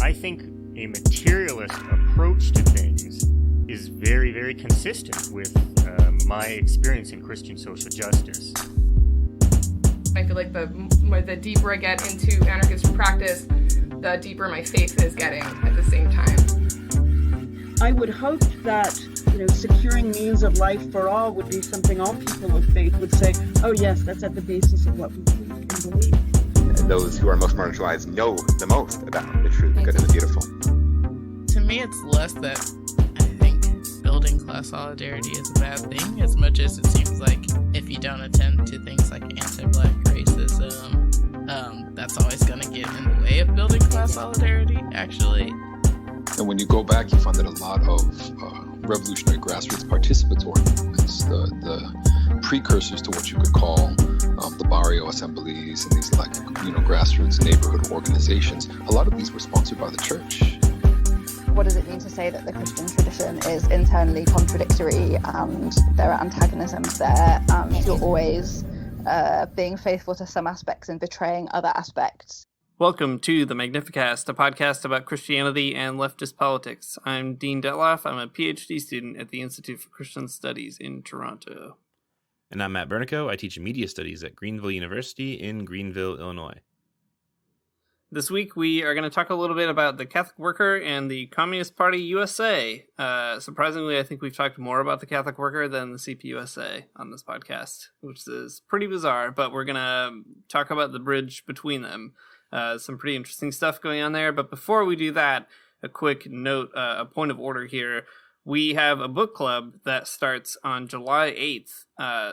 I think a materialist approach to things is very, very consistent with my experience in Christian social justice. I feel like the deeper I get into anarchist practice, the deeper my faith is getting at the same time. I would hope that, securing means of life for all would be something all people of faith would say, oh yes, that's at the basis of what we believe. Those who are most marginalized know the most about the true, the good, and the beautiful. To me, it's less that I think building class solidarity is a bad thing, as much as it seems like if you don't attend to things like anti-Black racism, that's always going to get in the way of building class solidarity, actually. And when you go back, you find that a lot of revolutionary grassroots participatory movements, the precursors to what you could call the barrio assemblies and these grassroots neighborhood organizations, a lot of these were sponsored by the church. What does it mean to say that the Christian tradition is internally contradictory and there are antagonisms there and you're always being faithful to some aspects and betraying other aspects? Welcome to the Magnificast, a podcast about Christianity and leftist politics. I'm Dean Detloff. I'm a PhD student at the Institute for Christian Studies in Toronto. And I'm Matt Bernico. I teach media studies at Greenville University in Greenville, Illinois. This week, we are going to talk a little bit about the Catholic Worker and the Communist Party USA. Surprisingly, I think we've talked more about the Catholic Worker than the CPUSA on this podcast, which is pretty bizarre, but we're going to talk about the bridge between them. Some pretty interesting stuff going on there. But before we do that, a quick note, a point of order here. We have a book club that starts on July 8th,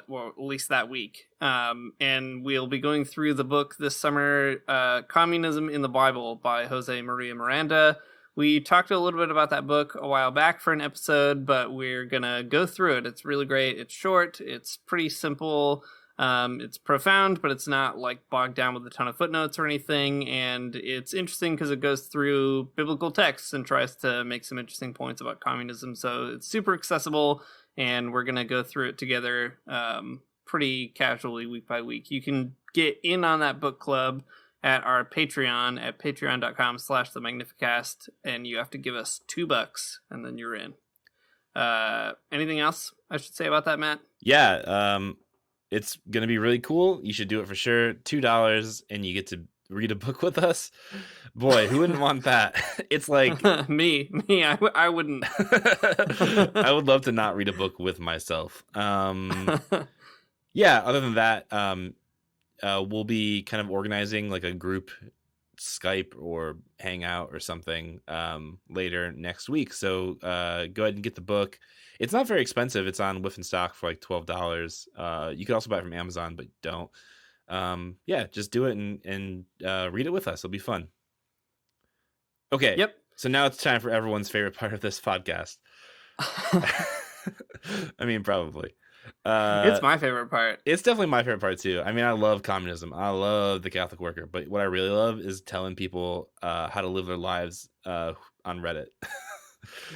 or at least that week. And we'll be going through the book this summer, Communism in the Bible by Jose Maria Miranda. We talked a little bit about that book a while back for an episode, but we're going to go through it. It's really great. It's short. It's pretty simple. It's profound, but it's not like bogged down with a ton of footnotes or anything. And it's interesting because it goes through biblical texts and tries to make some interesting points about communism. So it's super accessible, and we're going to go through it together pretty casually week by week. You can get in on that book club at our Patreon at patreon.com/the Magnificast, and you have to give us $2 and then you're in. Anything else I should say about that, Matt? Yeah, it's going to be really cool. You should do it for sure. $2 and you get to read a book with us. Boy, who wouldn't want that? It's like me. I wouldn't. I would love to not read a book with myself. Yeah, other than that, we'll be kind of organizing like a group Skype or Hangout or something later next week. So go ahead and get the book. It's not very expensive. It's on Whiff and Stock for like $12. You could also buy it from Amazon, but don't. Yeah, just do it and read it with us. It'll be fun. Okay. Yep. So now it's time for everyone's favorite part of this podcast. I mean, probably. It's my favorite part. It's definitely my favorite part too. I mean, I love communism. I love the Catholic Worker. But what I really love is telling people how to live their lives on Reddit.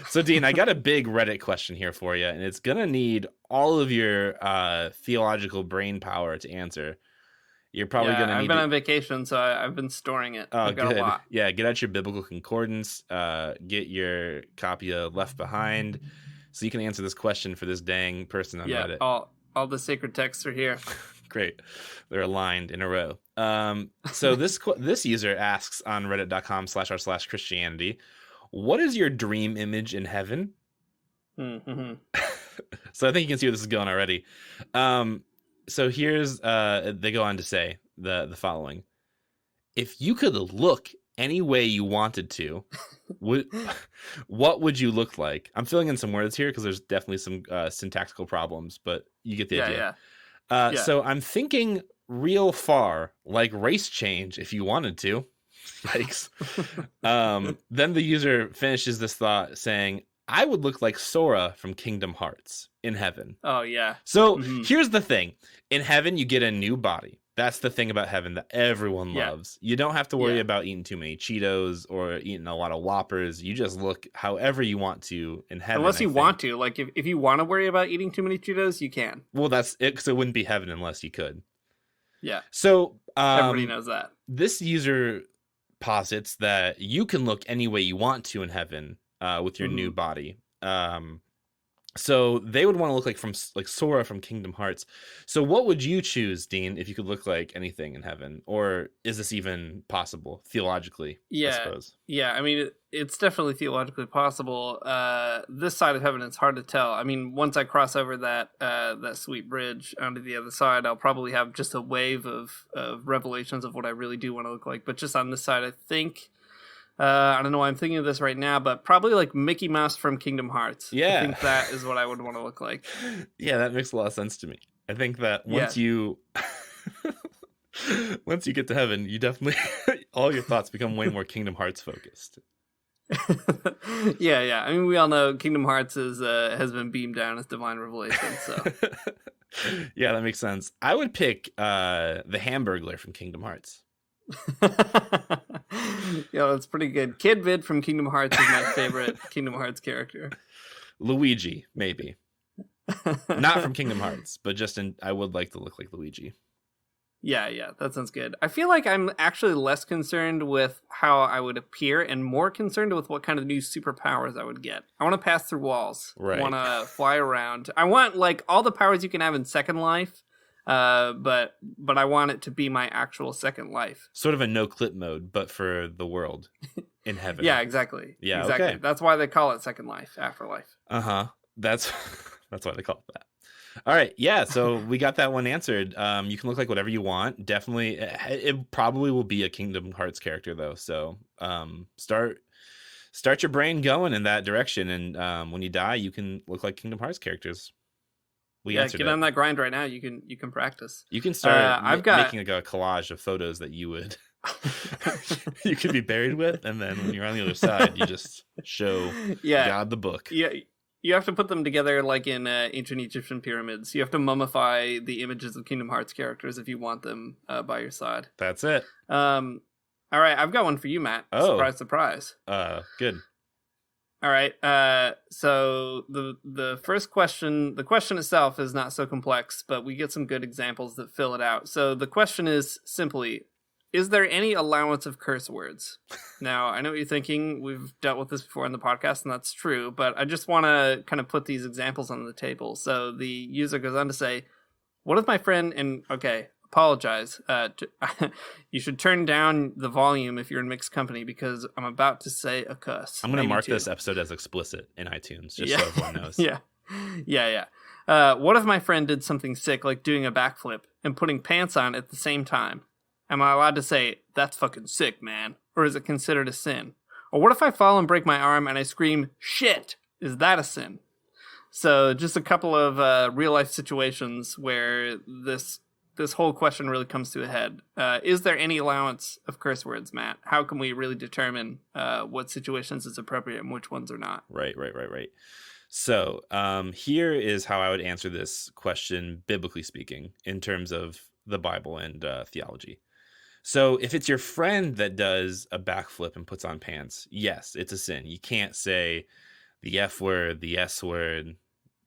So, Dean, I got a big Reddit question here for you, and it's going to need all of your theological brain power to answer. You're probably going to need... I've been on vacation, so I've been storing it. I've got good. a lot. Yeah, get out your biblical concordance, get your copy of Left Behind, so you can answer this question for this dang person on Reddit. All the sacred texts are here. Great. They're aligned in a row. So this user asks on reddit.com/r/Christianity, what is your dream image in heaven? Mm-hmm. So I think you can see where this is going already. So here's, they go on to say the following. If you could look any way you wanted to, what would you look like? I'm filling in some words here because there's definitely some syntactical problems, but you get the idea. Yeah. So I'm thinking real far, like race change if you wanted to. Yikes. Then the user finishes this thought saying, I would look like Sora from Kingdom Hearts in heaven. Oh, yeah. So here's the thing. In heaven, you get a new body. That's the thing about heaven that everyone loves. You don't have to worry about eating too many Cheetos or eating a lot of Whoppers. You just look however you want to in heaven. Unless you want to. Like, if you want to worry about eating too many Cheetos, you can. Well, that's it, because it wouldn't be heaven unless you could. Yeah. So everybody knows that. This user posits that you can look any way you want to in heaven with your new body. So they would want to look like Sora from Kingdom Hearts. So what would you choose, Dean, if you could look like anything in heaven? Or is this even possible theologically? I suppose. Yeah. I mean, it's definitely theologically possible. This side of heaven, it's hard to tell. I mean, once I cross over that sweet bridge onto the other side, I'll probably have just a wave of revelations of what I really do want to look like. But just on this side, I think. I don't know why I'm thinking of this right now, but probably like Mickey Mouse from Kingdom Hearts. Yeah. I think that is what I would want to look like. Yeah, that makes a lot of sense to me. I think that once you get to heaven, you definitely all your thoughts become way more Kingdom Hearts focused. Yeah. I mean, we all know Kingdom Hearts has been beamed down as divine revelation. So yeah, that makes sense. I would pick the Hamburglar from Kingdom Hearts. Yeah, that's pretty good. Kid Vid from Kingdom Hearts is my favorite Kingdom Hearts character. Luigi, maybe. Not from Kingdom Hearts, but I would like to look like Luigi. Yeah, that sounds good. I feel like I'm actually less concerned with how I would appear and more concerned with what kind of new superpowers I would get. I want to pass through walls. Right. I want to fly around. I want like all the powers you can have in Second Life. But I want it to be my actual second life. Sort of a no clip mode, but for the world in heaven. Yeah, exactly. Yeah, exactly. okay. That's why they call it Second Life, Afterlife. That's why they call it that. All right, yeah. So we got that one answered. You can look like whatever you want. Definitely, it probably will be a Kingdom Hearts character though. So start your brain going in that direction, and when you die, you can look like Kingdom Hearts characters. Get on that grind right now. You can practice. You can start making like a collage of photos that you would you could be buried with, and then when you're on the other side, you just show God the book. Yeah, you have to put them together like in ancient Egyptian pyramids. You have to mummify the images of Kingdom Hearts characters if you want them by your side. That's it. All right, I've got one for you, Matt. Oh, surprise. Good. All right. So the first question, the question itself is not so complex, but we get some good examples that fill it out. So the question is simply, is there any allowance of curse words? Now, I know what you're thinking. We've dealt with this before in the podcast, and that's true, but I just want to kind of put these examples on the table. So the user goes on to say, what if my friend, and okay, apologize. You should turn down the volume if you're in mixed company because I'm about to say a cuss. I'm going to mark this episode as explicit in iTunes, just so everyone knows. Yeah. What if my friend did something sick, like doing a backflip and putting pants on at the same time? Am I allowed to say, that's fucking sick, man? Or is it considered a sin? Or what if I fall and break my arm and I scream, shit? Is that a sin? So just a couple of real-life situations where this whole question really comes to a head. Is there any allowance of curse words, Matt? How can we really determine what situations is appropriate and which ones are not? Right. So here is how I would answer this question, biblically speaking, in terms of the Bible and theology. So if it's your friend that does a backflip and puts on pants, yes, it's a sin. You can't say the F word, the S word,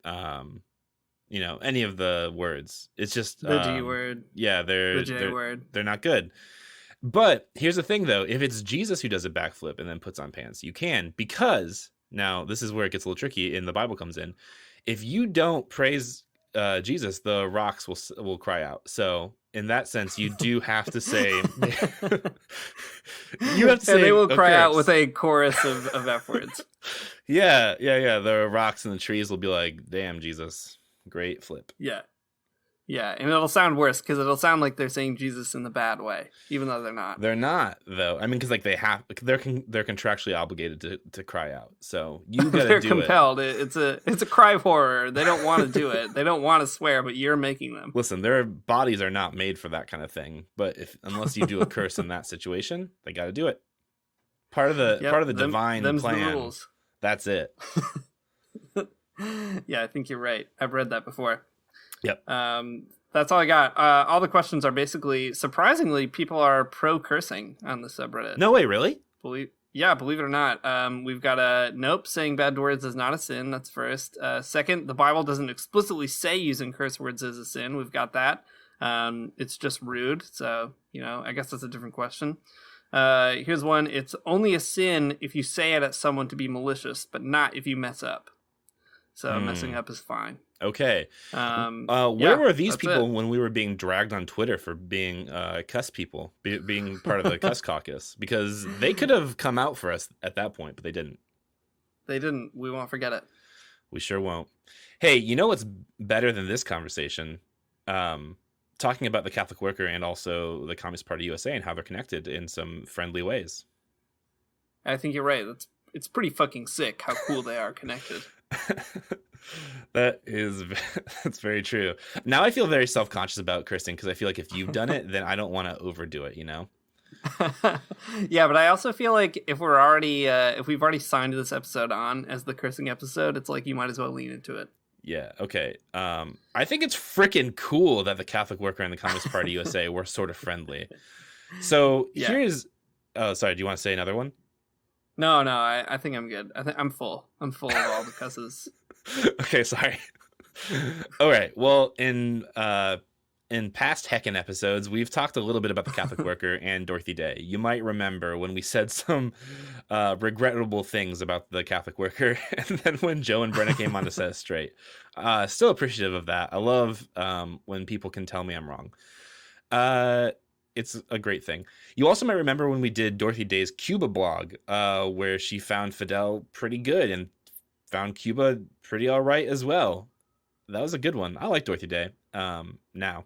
any of the words. It's just the G word. Yeah, the J word. They're not good. But here's the thing, though. If it's Jesus who does a backflip and then puts on pants, you can, because now this is where it gets a little tricky and the Bible comes in. If you don't praise Jesus, the rocks will cry out. So in that sense, you do have to say you have to say they will cry curse. out with a chorus of F words. Yeah. The rocks and the trees will be like, damn, Jesus, great flip. Yeah, and it'll sound worse because it'll sound like they're saying Jesus in the bad way, even though they're not. They're not, though. I mean, because like they're contractually obligated to cry out. So you gotta they're do compelled. it. It's a cry of horror. They don't want to do it. They don't want to swear, but you're making them. Listen, their bodies are not made for that kind of thing. But unless you do a curse in that situation, they got to do it. Part of the divine plan. The rules. That's it. Yeah, I think you're right. I've read that before. Yep. That's all I got. All the questions are basically, surprisingly, people are pro cursing on the subreddit. No way, really? Believe it or not. We've got a nope, saying bad words is not a sin. That's first. Second, the Bible doesn't explicitly say using curse words is a sin. We've got that. It's just rude. So, I guess that's a different question. Here's one. It's only a sin if you say it at someone to be malicious, but not if you mess up. So messing up is fine. Okay. Where were these people it. when we were being dragged on Twitter for being cuss people, being part of the cuss caucus? Because they could have come out for us at that point, but they didn't. They didn't. We won't forget it. We sure won't. Hey, you know what's better than this conversation? Talking about the Catholic Worker and also the Communist Party USA and how they're connected in some friendly ways. I think you're right. It's pretty fucking sick how cool they are connected. That's very true. Now I feel very self-conscious about cursing because I feel like if you've done it, then I don't want to overdo it, you know? Yeah, but I also feel like if we've already signed this episode on as the cursing episode, it's like you might as well lean into it. Yeah, okay. I think it's freaking cool that the Catholic Worker and the Communist Party USA were sort of friendly. So here's... Oh, sorry, do you want to say another one? No, I think I'm good. I'm full. I'm full of all the cusses. Okay, sorry. All right. Well, in past Heckin' episodes, we've talked a little bit about the Catholic Worker and Dorothy Day. You might remember when we said some regrettable things about the Catholic Worker, and then when Joe and Brenna came on to set us straight. Still appreciative of that. I love when people can tell me I'm wrong. It's a great thing. You also might remember when we did Dorothy Day's Cuba blog, where she found Fidel pretty good and found Cuba pretty all right as well. That was a good one. I like Dorothy Day now.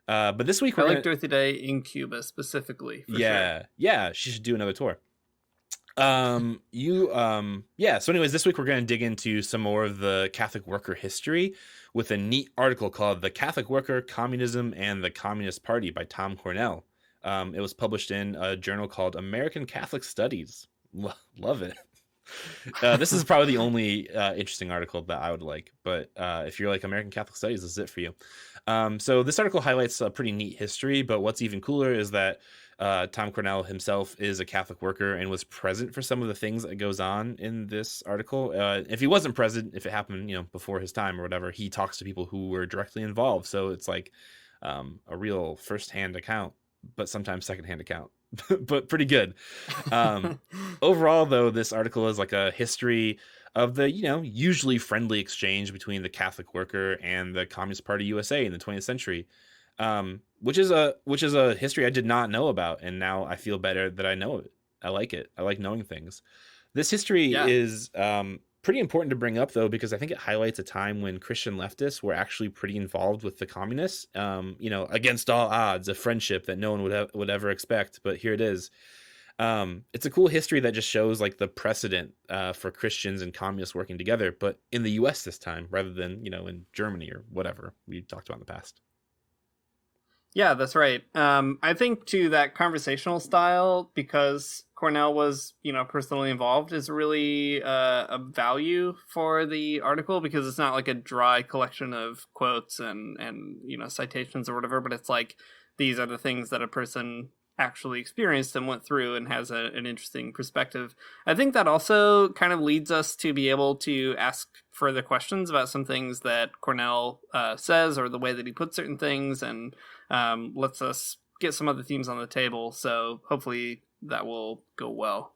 But this week I like Dorothy Day in Cuba specifically. Yeah, sure. Yeah, she should do another tour. So anyways, this week we're going to dig into some more of the Catholic Worker history with a neat article called The Catholic Worker, Communism, and the Communist Party by Tom Cornell. It was published in a journal called American Catholic Studies. Love it. This is probably the only interesting article that I would like, but if you're like American Catholic Studies, this is it for you. So this article highlights a pretty neat history, but what's even cooler is that Tom Cornell himself is a Catholic worker and was present for some of the things that goes on in this article. If he wasn't present, if it happened, before his time or whatever, he talks to people who were directly involved. So it's like a real firsthand account, but sometimes secondhand account, but pretty good. Overall, though, this article is like a history of the, usually friendly exchange between the Catholic Worker and the Communist Party USA in the 20th century. Which is a history I did not know about, and now I feel better that I know it. I like it. I like knowing things. This history is pretty important to bring up, though, because I think it highlights a time when Christian leftists were actually pretty involved with the communists. Against all odds, a friendship that no one would ever expect, but here it is. It's a cool history that just shows like the precedent for Christians and communists working together, but in the U.S. this time rather than in Germany or whatever we talked about in the past. Yeah, that's right. I think too that conversational style, because Cornell was, personally involved, is really a value for the article, because it's not like a dry collection of quotes and citations or whatever, but it's like these are the things that a person actually experienced and went through and has an interesting perspective. I think that also kind of leads us to be able to ask further questions about some things that Cornell says, or the way that he puts certain things, and lets us get some other themes on the table. So hopefully that will go well.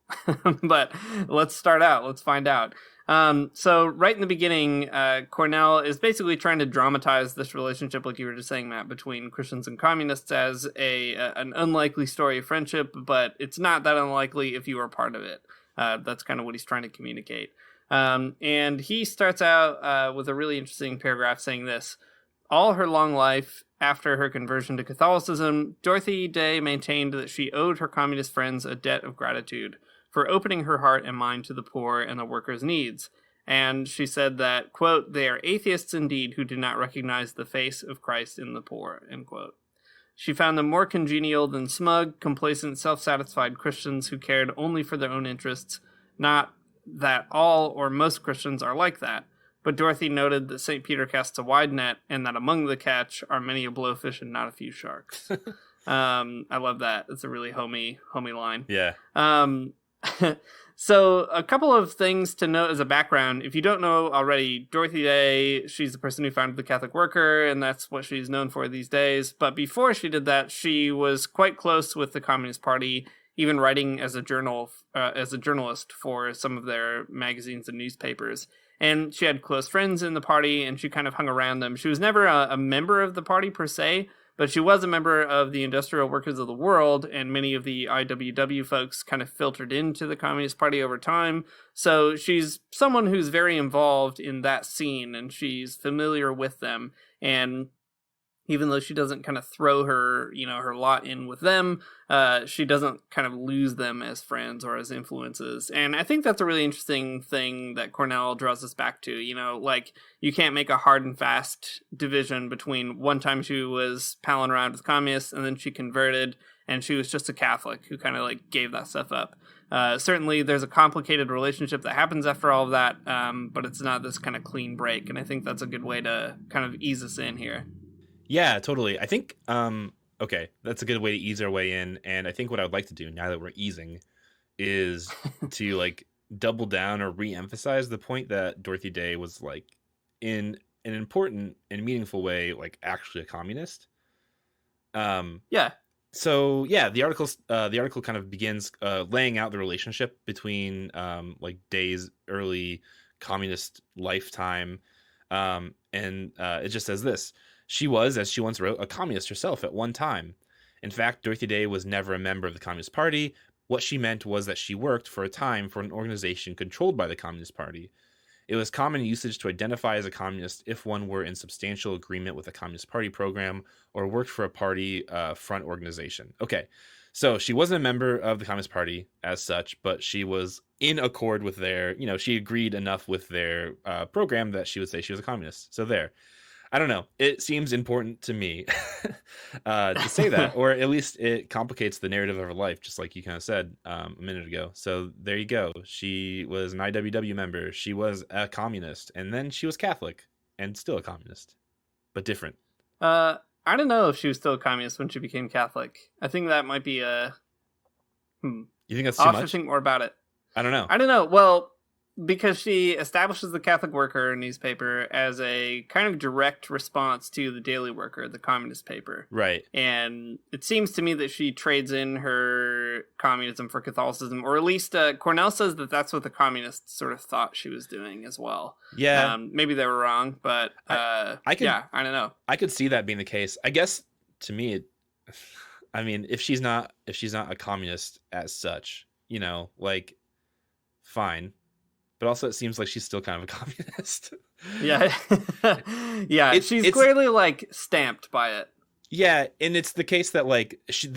But let's start out. Let's find out. So right in the beginning, Cornell is basically trying to dramatize this relationship, like you were just saying, Matt, between Christians and communists as an unlikely story of friendship, but it's not that unlikely if you are part of it. That's kind of what he's trying to communicate. And he starts out with a really interesting paragraph saying this: all her long life, after her conversion to Catholicism, Dorothy Day maintained that she owed her communist friends a debt of gratitude for opening her heart and mind to the poor and the workers' needs. And she said that, quote, they are atheists indeed who do not recognize the face of Christ in the poor, end quote. She found them more congenial than smug, complacent, self-satisfied Christians who cared only for their own interests. Not that all or most Christians are like that, but Dorothy noted that St. Peter casts a wide net, and that among the catch are many a blowfish and not a few sharks. I love that. It's a really homey line. Yeah. So a couple of things to note as a background. If you don't know already, Dorothy Day, she's the person who founded the Catholic Worker, and that's what she's known for these days. But before she did that, she was quite close with the Communist Party, even writing as a journalist for some of their magazines and newspapers. And she had close friends in the party, and she kind of hung around them. She was never a member of the party per se, but she was a member of the Industrial Workers of the World, and many of the IWW folks kind of filtered into the Communist Party over time. So she's someone who's very involved in that scene, and she's familiar with them. And even though she doesn't kind of throw her lot in with them, she doesn't kind of lose them as friends or as influences. And I think that's a really interesting thing that Cornell draws us back to. Like, you can't make a hard and fast division between one time she was palling around with communists and then she converted and she was just a Catholic who kind of like gave that stuff up. Certainly there's a complicated relationship that happens after all of that, but it's not this kind of clean break. And I think that's a good way to kind of ease us in here. Yeah, totally. I think, okay, that's a good way to ease our way in. And I think what I would like to do now that we're easing is to like double down or re-emphasize the point that Dorothy Day was like in an important and meaningful way, like actually a communist. Yeah. So yeah, the article kind of begins laying out the relationship between like Day's early communist lifetime. And it just says this. She was, as she once wrote, a communist herself at one time. In fact, Dorothy Day was never a member of the Communist Party. What she meant was that she worked for a time for an organization controlled by the Communist Party. It was common usage to identify as a communist if one were in substantial agreement with the Communist Party program or worked for a party front organization. Okay, so she wasn't a member of the Communist Party as such, but she was in accord with their, she agreed enough with their program that she would say she was a communist. So there. I don't know. It seems important to me to say that, or at least it complicates the narrative of her life, just like you kind of said a minute ago. So there you go. She was an IWW member. She was a communist, and then she was Catholic and still a communist, but different. I don't know if she was still a communist when she became Catholic. I think that might be a. You think that's too I'll much? have to think more about it. I don't know. I don't know. Well, because she establishes the Catholic Worker newspaper as a kind of direct response to the Daily Worker, the communist paper. Right. And it seems to me that she trades in her communism for Catholicism, or at least Cornell says that that's what the communists sort of thought she was doing as well. Yeah. Maybe they were wrong, but I don't know. I could see that being the case. I guess to me, if she's not a communist as such, like, fine. But also, it seems like she's still kind of a communist. Yeah, yeah. She's clearly like stamped by it. Yeah, and it's the case that like she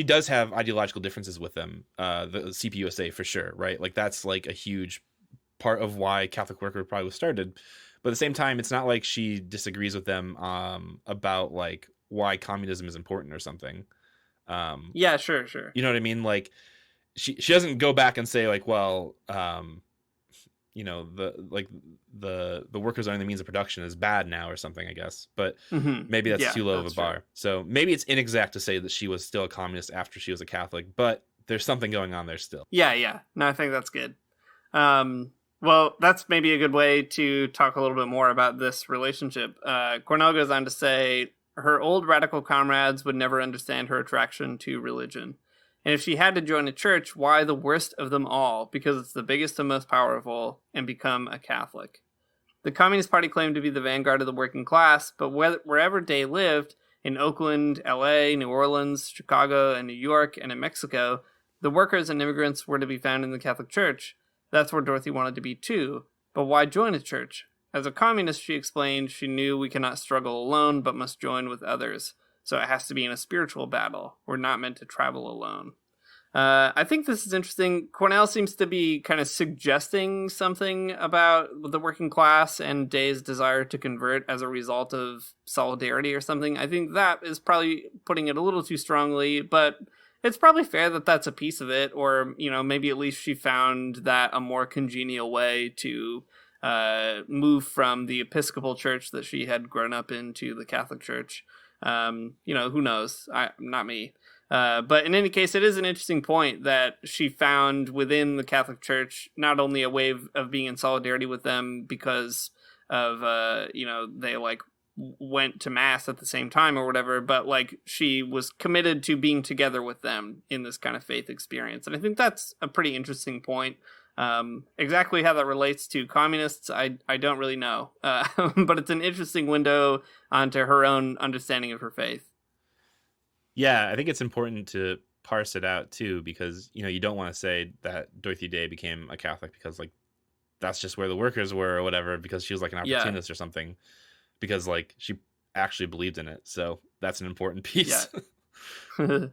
does have ideological differences with them. The CPUSA for sure, right? Like that's like a huge part of why Catholic Worker probably was started. But at the same time, it's not like she disagrees with them about like why communism is important or something. Yeah, sure. You know what I mean? Like she doesn't go back and say like, well. The workers owning the means of production is bad now or something, I guess. But maybe that's too low of a bar. True. So maybe it's inexact to say that she was still a communist after she was a Catholic, but there's something going on there still. Yeah. No, I think that's good. Well, that's maybe a good way to talk a little bit more about this relationship. Cornell goes on to say, her old radical comrades would never understand her attraction to religion. And if she had to join a church, why the worst of them all? Because it's the biggest and most powerful, and become a Catholic. The Communist Party claimed to be the vanguard of the working class, but wherever Day lived, in Oakland, LA, New Orleans, Chicago, and New York, and in Mexico, the workers and immigrants were to be found in the Catholic Church. That's where Dorothy wanted to be too. But why join a church? As a communist, she explained, she knew we cannot struggle alone, but must join with others. So it has to be in a spiritual battle. We're not meant to travel alone. I think this is interesting. Cornell seems to be kind of suggesting something about the working class and Day's desire to convert as a result of solidarity or something. I think that is probably putting it a little too strongly, but it's probably fair that that's a piece of it. Or, maybe at least she found that a more congenial way to move from the Episcopal Church that she had grown up in to the Catholic Church. Who knows? Not me. But in any case, it is an interesting point that she found within the Catholic Church not only a way of being in solidarity with them because of, they like went to mass at the same time or whatever, but like she was committed to being together with them in this kind of faith experience. And I think that's a pretty interesting point. Exactly how that relates to communists, I don't really know. But it's an interesting window onto her own understanding of her faith. Yeah, I think it's important to parse it out too, because you don't want to say that Dorothy Day became a Catholic because like that's just where the workers were or whatever, because she was like an opportunist or something, because like she actually believed in it. So that's an important piece. Yeah.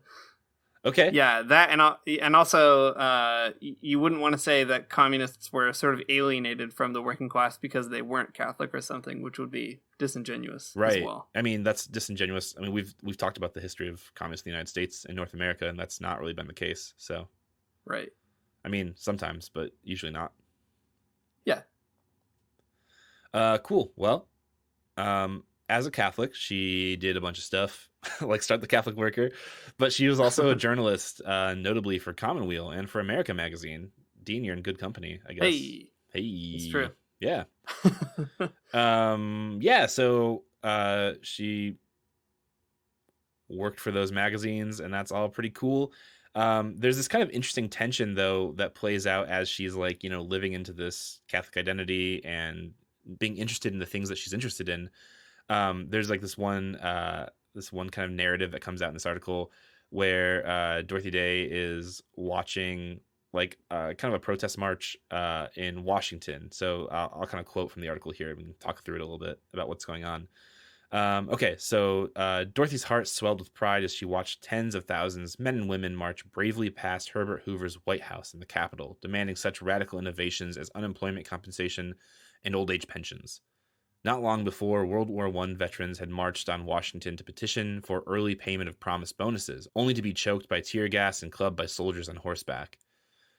Okay. Yeah, that and also you wouldn't want to say that communists were sort of alienated from the working class because they weren't Catholic or something, which would be disingenuous right. as well. I mean, that's disingenuous. I mean, we've talked about the history of communists in the United States and North America, and that's not really been the case. So, right. I mean, sometimes, but usually not. Yeah. Cool. Well, as a Catholic, she did a bunch of stuff, like start the Catholic Worker, but she was also a journalist, notably for Commonweal and for America Magazine. Dean, you're in good company, I guess. Hey, it's true. Yeah. Yeah. So she worked for those magazines, and that's all pretty cool. There's this kind of interesting tension, though, that plays out as she's like, living into this Catholic identity and being interested in the things that she's interested in. There's like this one kind of narrative that comes out in this article where Dorothy Day is watching like kind of a protest march in Washington. So I'll kind of quote from the article here and talk through it a little bit about what's going on. Okay, so Dorothy's heart swelled with pride as she watched tens of thousands, men and women, march bravely past Herbert Hoover's White House in the Capitol, demanding such radical innovations as unemployment compensation and old age pensions. Not long before, World War I veterans had marched on Washington to petition for early payment of promised bonuses, only to be choked by tear gas and clubbed by soldiers on horseback.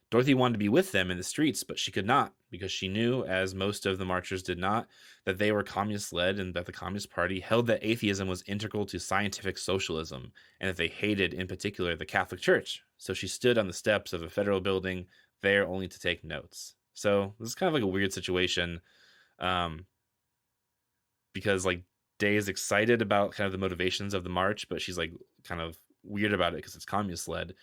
Dorothy wanted to be with them in the streets, but she could not, because she knew, as most of the marchers did not, that they were communist-led and that the Communist Party held that atheism was integral to scientific socialism, and that they hated, in particular, the Catholic Church. So she stood on the steps of a federal building, there only to take notes. So this is kind of like a weird situation, because like Day is excited about kind of the motivations of the march, but she's like kind of weird about it because it's communist-led.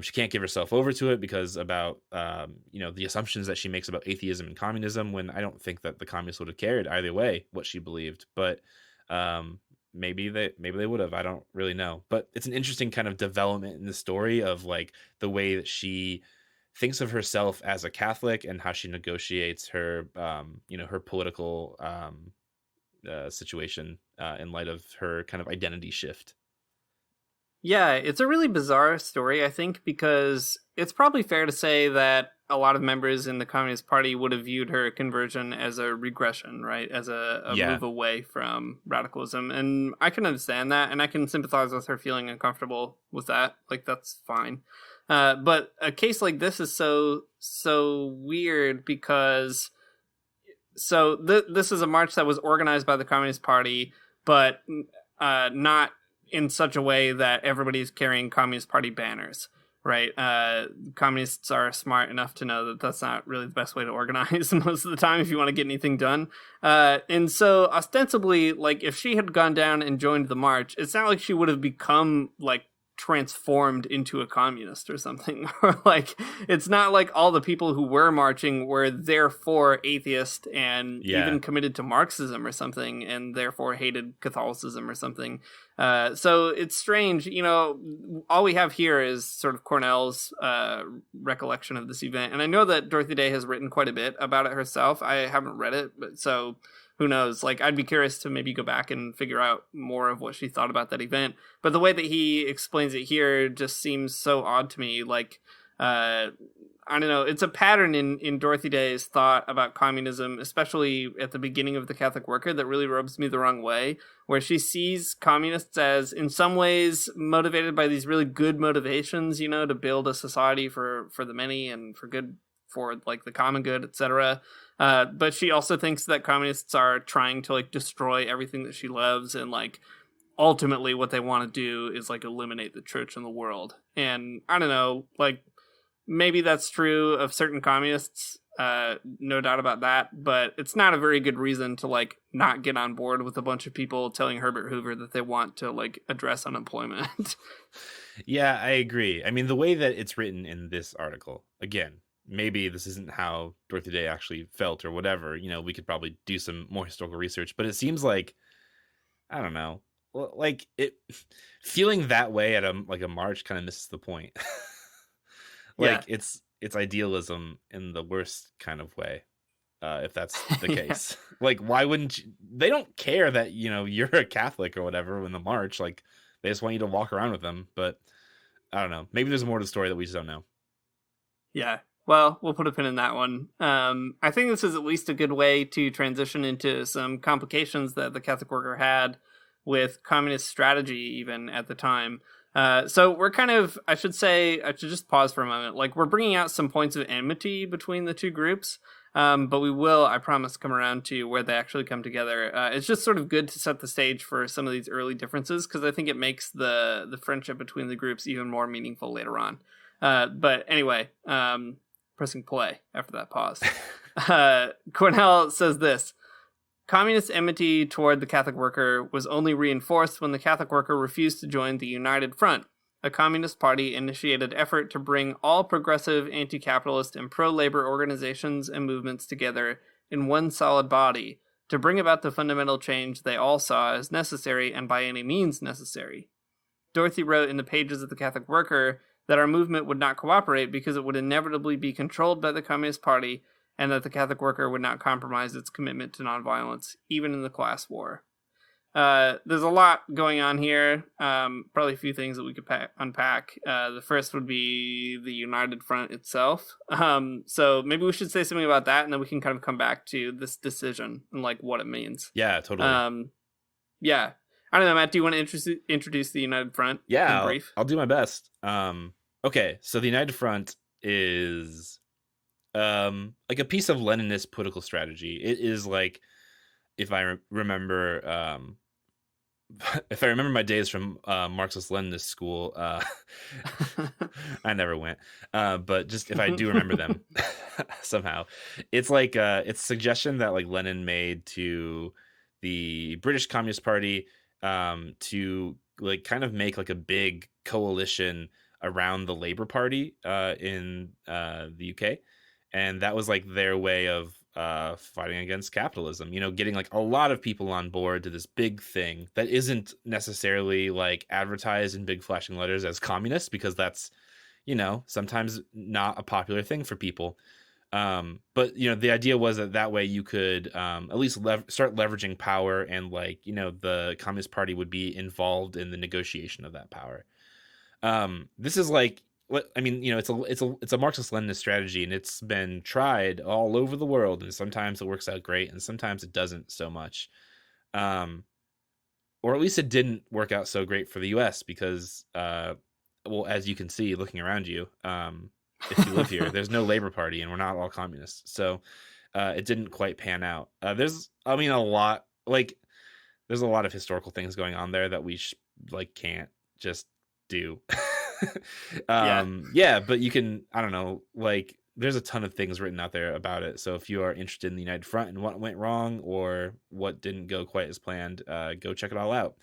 She can't give herself over to it because about the assumptions that she makes about atheism and communism, when I don't think that the communists would have cared either way what she believed, but maybe they would have. I don't really know, but it's an interesting kind of development in the story of like the way that she thinks of herself as a Catholic and how she negotiates her her political situation in light of her kind of identity shift. Yeah, it's a really bizarre story, I think, because it's probably fair to say that a lot of members in the Communist Party would have viewed her conversion as a regression, right? As a move away from radicalism. And I can understand that, and I can sympathize with her feeling uncomfortable with that. Like, that's fine. But a case like this is so weird because... So this is a march that was organized by the Communist Party, but not in such a way that everybody's carrying Communist Party banners, right? Communists are smart enough to know that that's not really the best way to organize most of the time if you want to get anything done. And so ostensibly, like if she had gone down and joined the march, it's not like she would have become like transformed into a communist or something. Or like it's not like all the people who were marching were therefore atheist and even committed to Marxism or something, and therefore hated Catholicism or something. So it's strange, all we have here is sort of Cornell's recollection of this event, and I know that Dorothy Day has written quite a bit about it herself. I haven't read it, but so who knows? Like, I'd be curious to maybe go back and figure out more of what she thought about that event. But the way that he explains it here just seems so odd to me. Like, I don't know. It's a pattern in Dorothy Day's thought about communism, especially at the beginning of The Catholic Worker, that really rubs me the wrong way, where she sees communists as, in some ways, motivated by these really good motivations, to build a society for the many and for good, for like the common good, etc. But she also thinks that communists are trying to like destroy everything that she loves, and like ultimately what they want to do is like eliminate the church in the world. And I don't know, like maybe that's true of certain communists. no doubt about that. But it's not a very good reason to like not get on board with a bunch of people telling Herbert Hoover that they want to like address unemployment. Yeah, I agree. I mean, the way that it's written in this article, again, maybe this isn't how Dorothy Day actually felt or whatever. You know, we could probably do some more historical research, but it seems like, I don't know, like it feeling that way at a march kind of misses the point. Like it's idealism in the worst kind of way. If that's the case, like, why wouldn't you? They don't care that, you know, you're a Catholic or whatever in the march. Like, they just want you to walk around with them. But I don't know. Maybe there's more to the story that we just don't know. Yeah. Well, we'll put a pin in that one. I think this is at least a good way to transition into some complications that the Catholic worker had with communist strategy even at the time. So we're kind of, I should just pause for a moment. Like, we're bringing out some points of enmity between the two groups. But we will, I promise, come around to where they actually come together. It's just sort of good to set the stage for some of these early differences, because I think it makes the friendship between the groups even more meaningful later on. But anyway, pressing play after that pause. Cornell says this: communist enmity toward the Catholic worker was only reinforced when the Catholic worker refused to join the United Front, a Communist Party-initiated effort to bring all progressive, anti-capitalist, and pro-labor organizations and movements together in one solid body to bring about the fundamental change they all saw as necessary and by any means necessary. Dorothy wrote in the pages of the Catholic Worker that our movement would not cooperate because it would inevitably be controlled by the Communist Party, and that the Catholic Worker would not compromise its commitment to nonviolence, even in the class war. There's a lot going on here. Probably a few things that we could unpack. The first would be the United Front itself. So maybe we should say something about that, and then we can kind of come back to this decision and like what it means. Yeah, totally. Yeah. I don't know, Matt, do you want to introduce the United Front? Yeah, in brief? I'll do my best. Okay, so the United Front is like a piece of Leninist political strategy. It is like, if I remember, if I remember my days from Marxist-Leninist school, I never went, but just if I do remember them somehow, it's like it's a suggestion that like Lenin made to the British Communist Party to like kind of make like a big coalition around the Labour Party in the UK, and that was like their way of fighting against capitalism, you know, getting like a lot of people on board to this big thing that isn't necessarily like advertised in big flashing letters as communist, because that's, you know, sometimes not a popular thing for people. But, you know, the idea was that way you could at least start leveraging power, and like, you know, the Communist Party would be involved in the negotiation of that power. This is like, I mean, you know, it's a Marxist-Leninist strategy, and it's been tried all over the world, and sometimes it works out great, and sometimes it doesn't so much. Or at least it didn't work out so great for the U.S. because, well, as you can see looking around you, if you live here, there's no Labor Party, and we're not all communists, so it didn't quite pan out. There's a lot of historical things going on there that we can't just do. Yeah, but you can, I don't know, like there's a ton of things written out there about it. So if you are interested in the United Front and what went wrong or what didn't go quite as planned, go check it all out.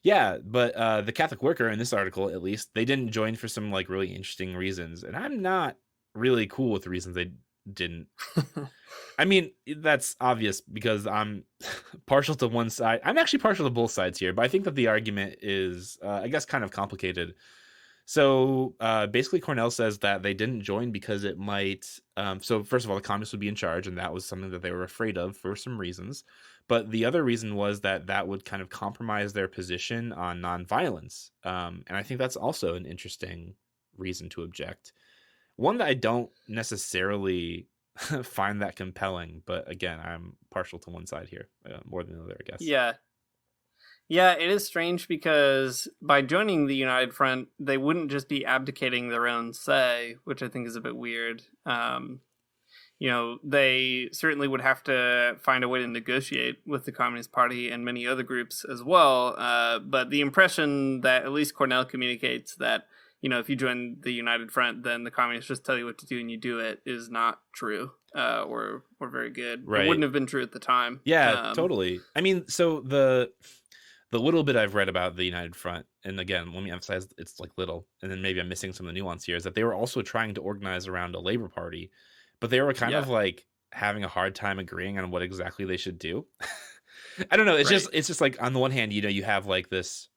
Yeah, but the Catholic Worker in this article, at least, they didn't join for some like really interesting reasons, and I'm not really cool with the reasons they didn't. I mean, that's obvious because I'm partial to one side. I'm actually partial to both sides here, but I think that the argument is, I guess, kind of complicated. So basically, Cornell says that they didn't join because it might. So first of all, the communists would be in charge, and that was something that they were afraid of for some reasons. But the other reason was that would kind of compromise their position on nonviolence. And I think that's also an interesting reason to object. One that I don't necessarily find that compelling, but again, I'm partial to one side here more than the other, I guess. Yeah, it is strange because by joining the United Front, they wouldn't just be abdicating their own say, which I think is a bit weird. You know, they certainly would have to find a way to negotiate with the Communist Party and many other groups as well. But the impression that at least Cornell communicates that if you join the United Front, then the communists just tell you what to do and you do it, is not true or very good. Right. It wouldn't have been true at the time. Yeah, totally. I mean, so the little bit I've read about the United Front, and again, let me emphasize it's like little, and then maybe I'm missing some of the nuance here, is that they were also trying to organize around a labor party, but they were kind of like having a hard time agreeing on what exactly they should do. I don't know. It's just like, on the one hand, you have like this,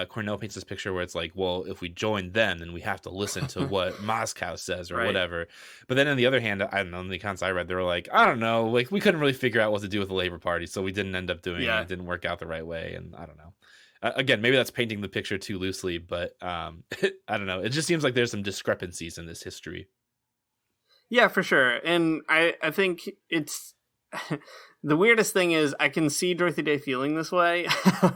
Cornell paints this picture where it's like, well, if we join them, then we have to listen to what Moscow says or whatever. But then on the other hand, I don't know, in the accounts I read, they were like, I don't know, like we couldn't really figure out what to do with the Labor Party, so we didn't end up doing it. It didn't work out the right way, and I don't know. Again, maybe that's painting the picture too loosely, but I don't know. It just seems like there's some discrepancies in this history. Yeah, for sure. And I think it's the weirdest thing is I can see Dorothy Day feeling this way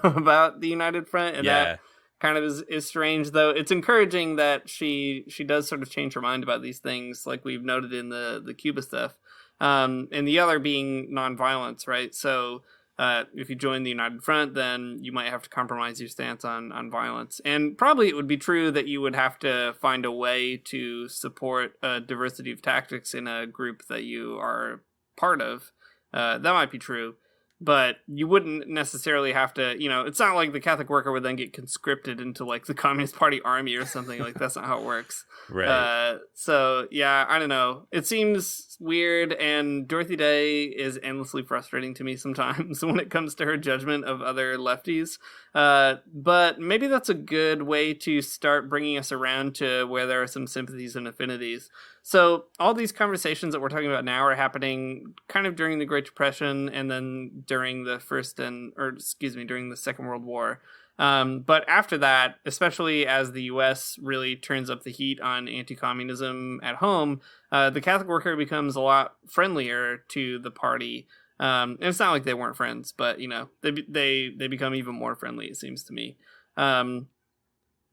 about the United Front, and that kind of is strange, though it's encouraging that she does sort of change her mind about these things, like we've noted in the Cuba stuff. And the other being nonviolence, right? So if you join the United Front, then you might have to compromise your stance on violence. And probably it would be true that you would have to find a way to support a diversity of tactics in a group that you are part of. That might be true, but you wouldn't necessarily have to, it's not like the Catholic worker would then get conscripted into like the Communist Party army or something. Like, that's not how it works. Right. So yeah, I don't know. It seems weird, and Dorothy Day is endlessly frustrating to me sometimes when it comes to her judgment of other lefties. But maybe that's a good way to start bringing us around to where there are some sympathies and affinities. So all these conversations that we're talking about now are happening kind of during the Great Depression, and then during the during the Second World War. But after that, especially as the U.S. really turns up the heat on anti-communism at home, the Catholic worker becomes a lot friendlier to the party. And it's not like they weren't friends, but they become even more friendly, it seems to me.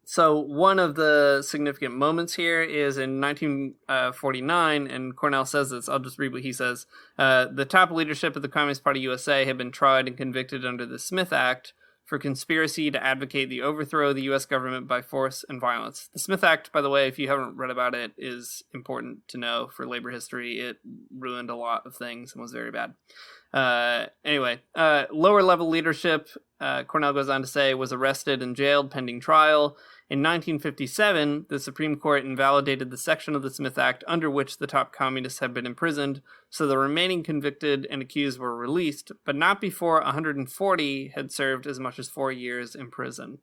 So one of the significant moments here is in 1949, and Cornell says this, I'll just read what he says. The top leadership of the Communist Party USA had been tried and convicted under the Smith Act for conspiracy to advocate the overthrow of the U.S. government by force and violence. The Smith Act, by the way, if you haven't read about it, is important to know for labor history. It ruined a lot of things and was very bad. Anyway, lower level leadership, Cornell goes on to say, was arrested and jailed pending trial. In 1957, the Supreme Court invalidated the section of the Smith Act under which the top communists had been imprisoned, so the remaining convicted and accused were released, but not before 140 had served as much as 4 years in prison.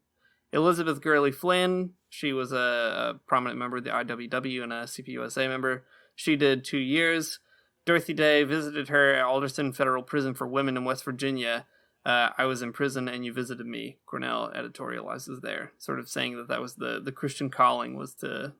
Elizabeth Gurley Flynn, she was a prominent member of the IWW and a CPUSA member. She did 2 years. Dorothy Day visited her at Alderson Federal Prison for Women in West Virginia. I was in prison and you visited me, Cornell editorializes there, sort of saying that was the Christian calling, was to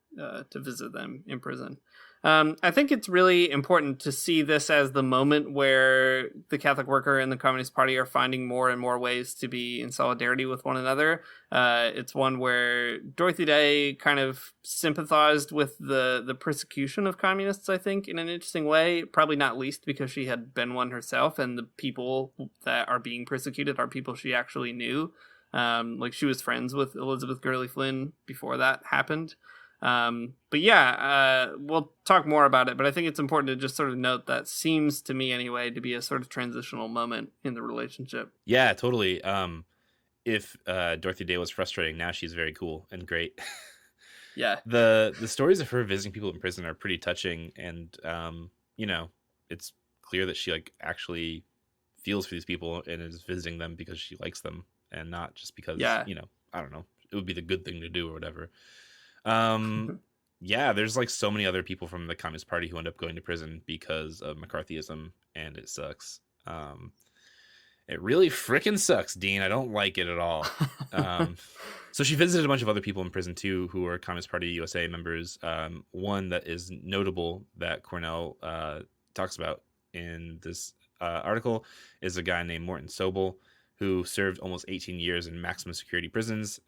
visit them in prison. I think it's really important to see this as the moment where the Catholic worker and the Communist Party are finding more and more ways to be in solidarity with one another. It's one where Dorothy Day kind of sympathized with the persecution of communists, I think, in an interesting way, probably not least because she had been one herself, and the people that are being persecuted are people she actually knew. Like, she was friends with Elizabeth Gurley Flynn before that happened. But yeah, we'll talk more about it, but I think it's important to just sort of note that seems to me anyway to be a sort of transitional moment in the relationship. Yeah, totally. If Dorothy Day was frustrating, now she's very cool and great. Yeah. The stories of her visiting people in prison are pretty touching, and it's clear that she actually feels for these people and is visiting them because she likes them and not just because I don't know, it would be the good thing to do or whatever. Yeah, there's so many other people from the Communist Party who end up going to prison because of McCarthyism, and it sucks. It really frickin' sucks, Dean. I don't like it at all. So she visited a bunch of other people in prison too who are Communist Party USA members. One that is notable that Cornell talks about in this article is a guy named Morton Sobel, who served almost 18 years in maximum security prisons.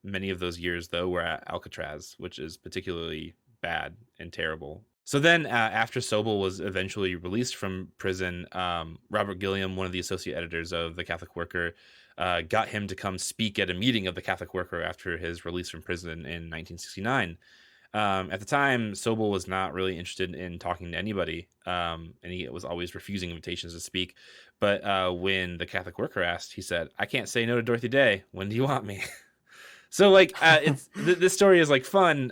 Many of those years, though, were at Alcatraz, which is particularly bad and terrible. So then, after Sobel was eventually released from prison, Robert Gilliam, one of the associate editors of The Catholic Worker, got him to come speak at a meeting of the Catholic Worker after his release from prison in 1969. At the time, Sobel was not really interested in talking to anybody, and he was always refusing invitations to speak. But when the Catholic Worker asked, he said, "I can't say no to Dorothy Day. When do you want me?" So like, this story is like fun,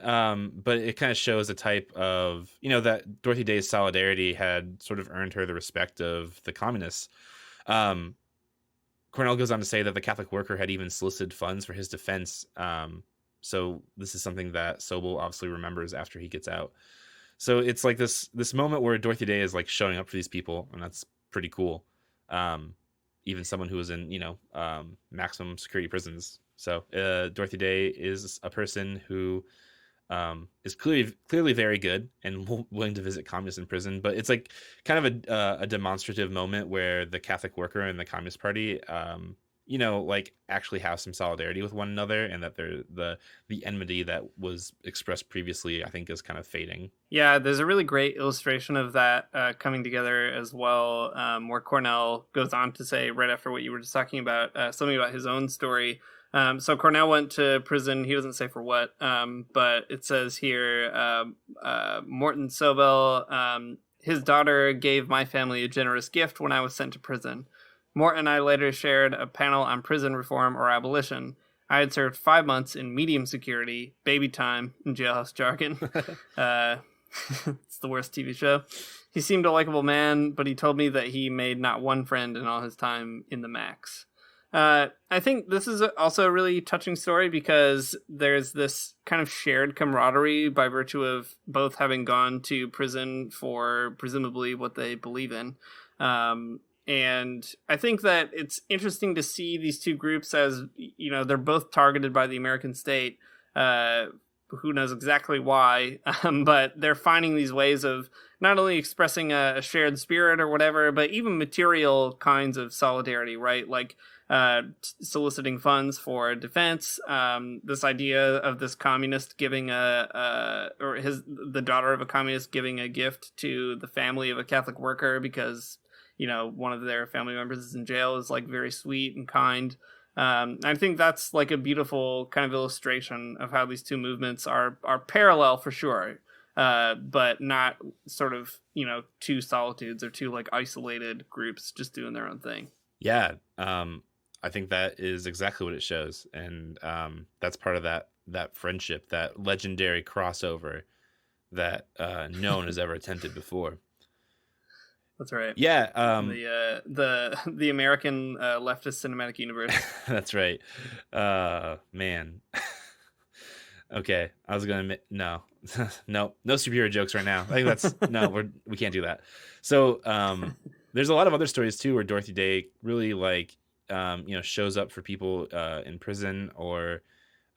but it kind of shows a type of, that Dorothy Day's solidarity had sort of earned her the respect of the communists. Cornell goes on to say that the Catholic Worker had even solicited funds for his defense. So this is something that Sobel obviously remembers after he gets out. So it's like this moment where Dorothy Day is like showing up for these people, and that's pretty cool. Even someone who was in, maximum security prisons. So Dorothy Day is a person who is clearly very good and willing to visit communists in prison. But it's like kind of a demonstrative moment where the Catholic Worker and the Communist Party, like actually have some solidarity with one another, and that the enmity that was expressed previously, I think, is kind of fading. Yeah, there's a really great illustration of that coming together as well, where Cornell goes on to say, right after what you were just talking about, something about his own story. So Cornell went to prison. He doesn't say for what, but it says here, Morton Sobel, his daughter gave my family a generous gift when I was sent to prison. Mort and I later shared a panel on prison reform or abolition. I had served 5 months in medium security, baby time, in jailhouse jargon. It's the worst TV show. He seemed a likable man, but he told me that he made not one friend in all his time in the max. I think this is also a really touching story because there's this kind of shared camaraderie by virtue of both having gone to prison for presumably what they believe in. And I think that it's interesting to see these two groups as, they're both targeted by the American state. Who knows exactly why, but they're finding these ways of not only expressing a shared spirit or whatever, but even material kinds of solidarity, right? Like soliciting funds for defense. This idea of this communist giving the daughter of a communist giving a gift to the family of a Catholic worker because one of their family members is in jail is like very sweet and kind. I think that's like a beautiful kind of illustration of how these two movements are parallel for sure, but not sort of, two solitudes or two like isolated groups just doing their own thing. Yeah. I think that is exactly what it shows. And that's part of that friendship, that legendary crossover that no one has ever attempted before. That's right. Yeah. The American leftist cinematic universe. That's right. Man. Okay. I was going to no superhero jokes right now. I think we can't do that. So there's a lot of other stories too, where Dorothy Day really shows up for people in prison, or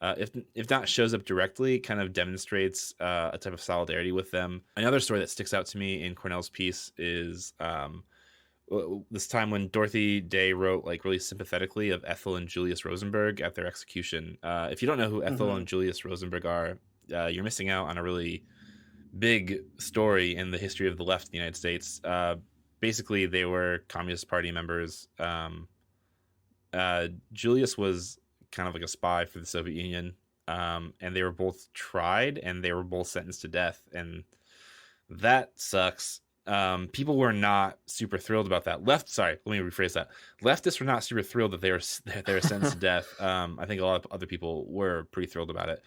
if not shows up directly, kind of demonstrates a type of solidarity with them. Another story that sticks out to me in Cornell's piece is this time when Dorothy Day wrote really sympathetically of Ethel and Julius Rosenberg at their execution. If you don't know who Ethel and Julius Rosenberg are, you're missing out on a really big story in the history of the left in the United States. Basically, they were Communist Party members. Julius was kind of like a spy for the Soviet Union, and they were both tried and they were both sentenced to death, and that sucks. People were not super thrilled about that. Let me rephrase that. Leftists were not super thrilled that they were sentenced to death. I think a lot of other people were pretty thrilled about it.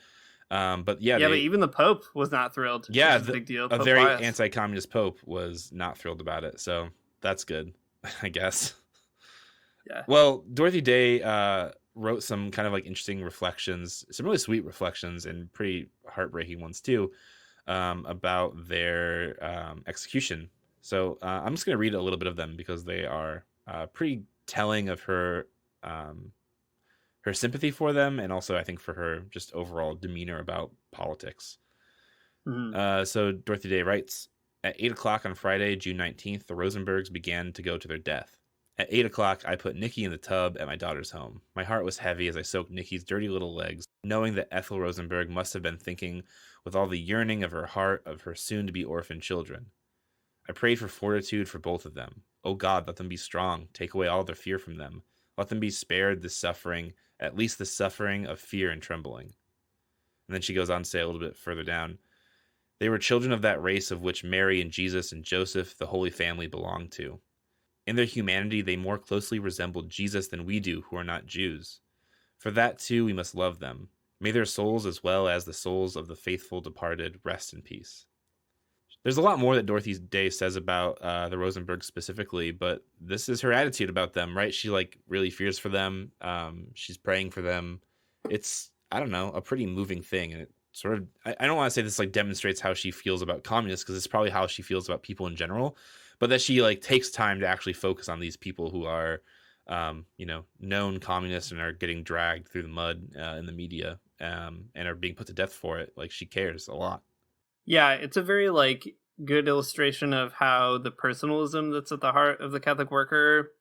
But even the Pope was not thrilled. Yeah, a big deal. A very anti-communist Pope was not thrilled about it. So that's good, I guess. Yeah. Well, Dorothy Day wrote some kind of interesting reflections, some really sweet reflections and pretty heartbreaking ones too, about their execution. So I'm just going to read a little bit of them because they are pretty telling of her sympathy for them, and also I think for her just overall demeanor about politics. Mm-hmm. So Dorothy Day writes, at 8:00 on Friday, June 19th, the Rosenbergs began to go to their death. At 8:00, I put Nikki in the tub at my daughter's home. My heart was heavy as I soaked Nikki's dirty little legs, knowing that Ethel Rosenberg must have been thinking with all the yearning of her heart of her soon-to-be orphan children. I prayed for fortitude for both of them. Oh God, let them be strong. Take away all their fear from them. Let them be spared this suffering, at least the suffering of fear and trembling. And then she goes on to say a little bit further down, they were children of that race of which Mary and Jesus and Joseph, the Holy Family, belonged to. In their humanity, they more closely resembled Jesus than we do who are not Jews. For that, too, we must love them. May their souls, as well as the souls of the faithful departed, rest in peace. There's a lot more that Dorothy Day says about the Rosenbergs specifically, but this is her attitude about them, right? She like really fears for them. She's praying for them. It's, I don't know, a pretty moving thing. And it sort of, I don't want to say this like demonstrates how she feels about communists, because it's probably how she feels about people in general, but that she like takes time to actually focus on these people who are, known communists and are getting dragged through the mud in the media and are being put to death for it. Like, she cares a lot. Yeah, it's a very like good illustration of how the personalism that's at the heart of the Catholic Worker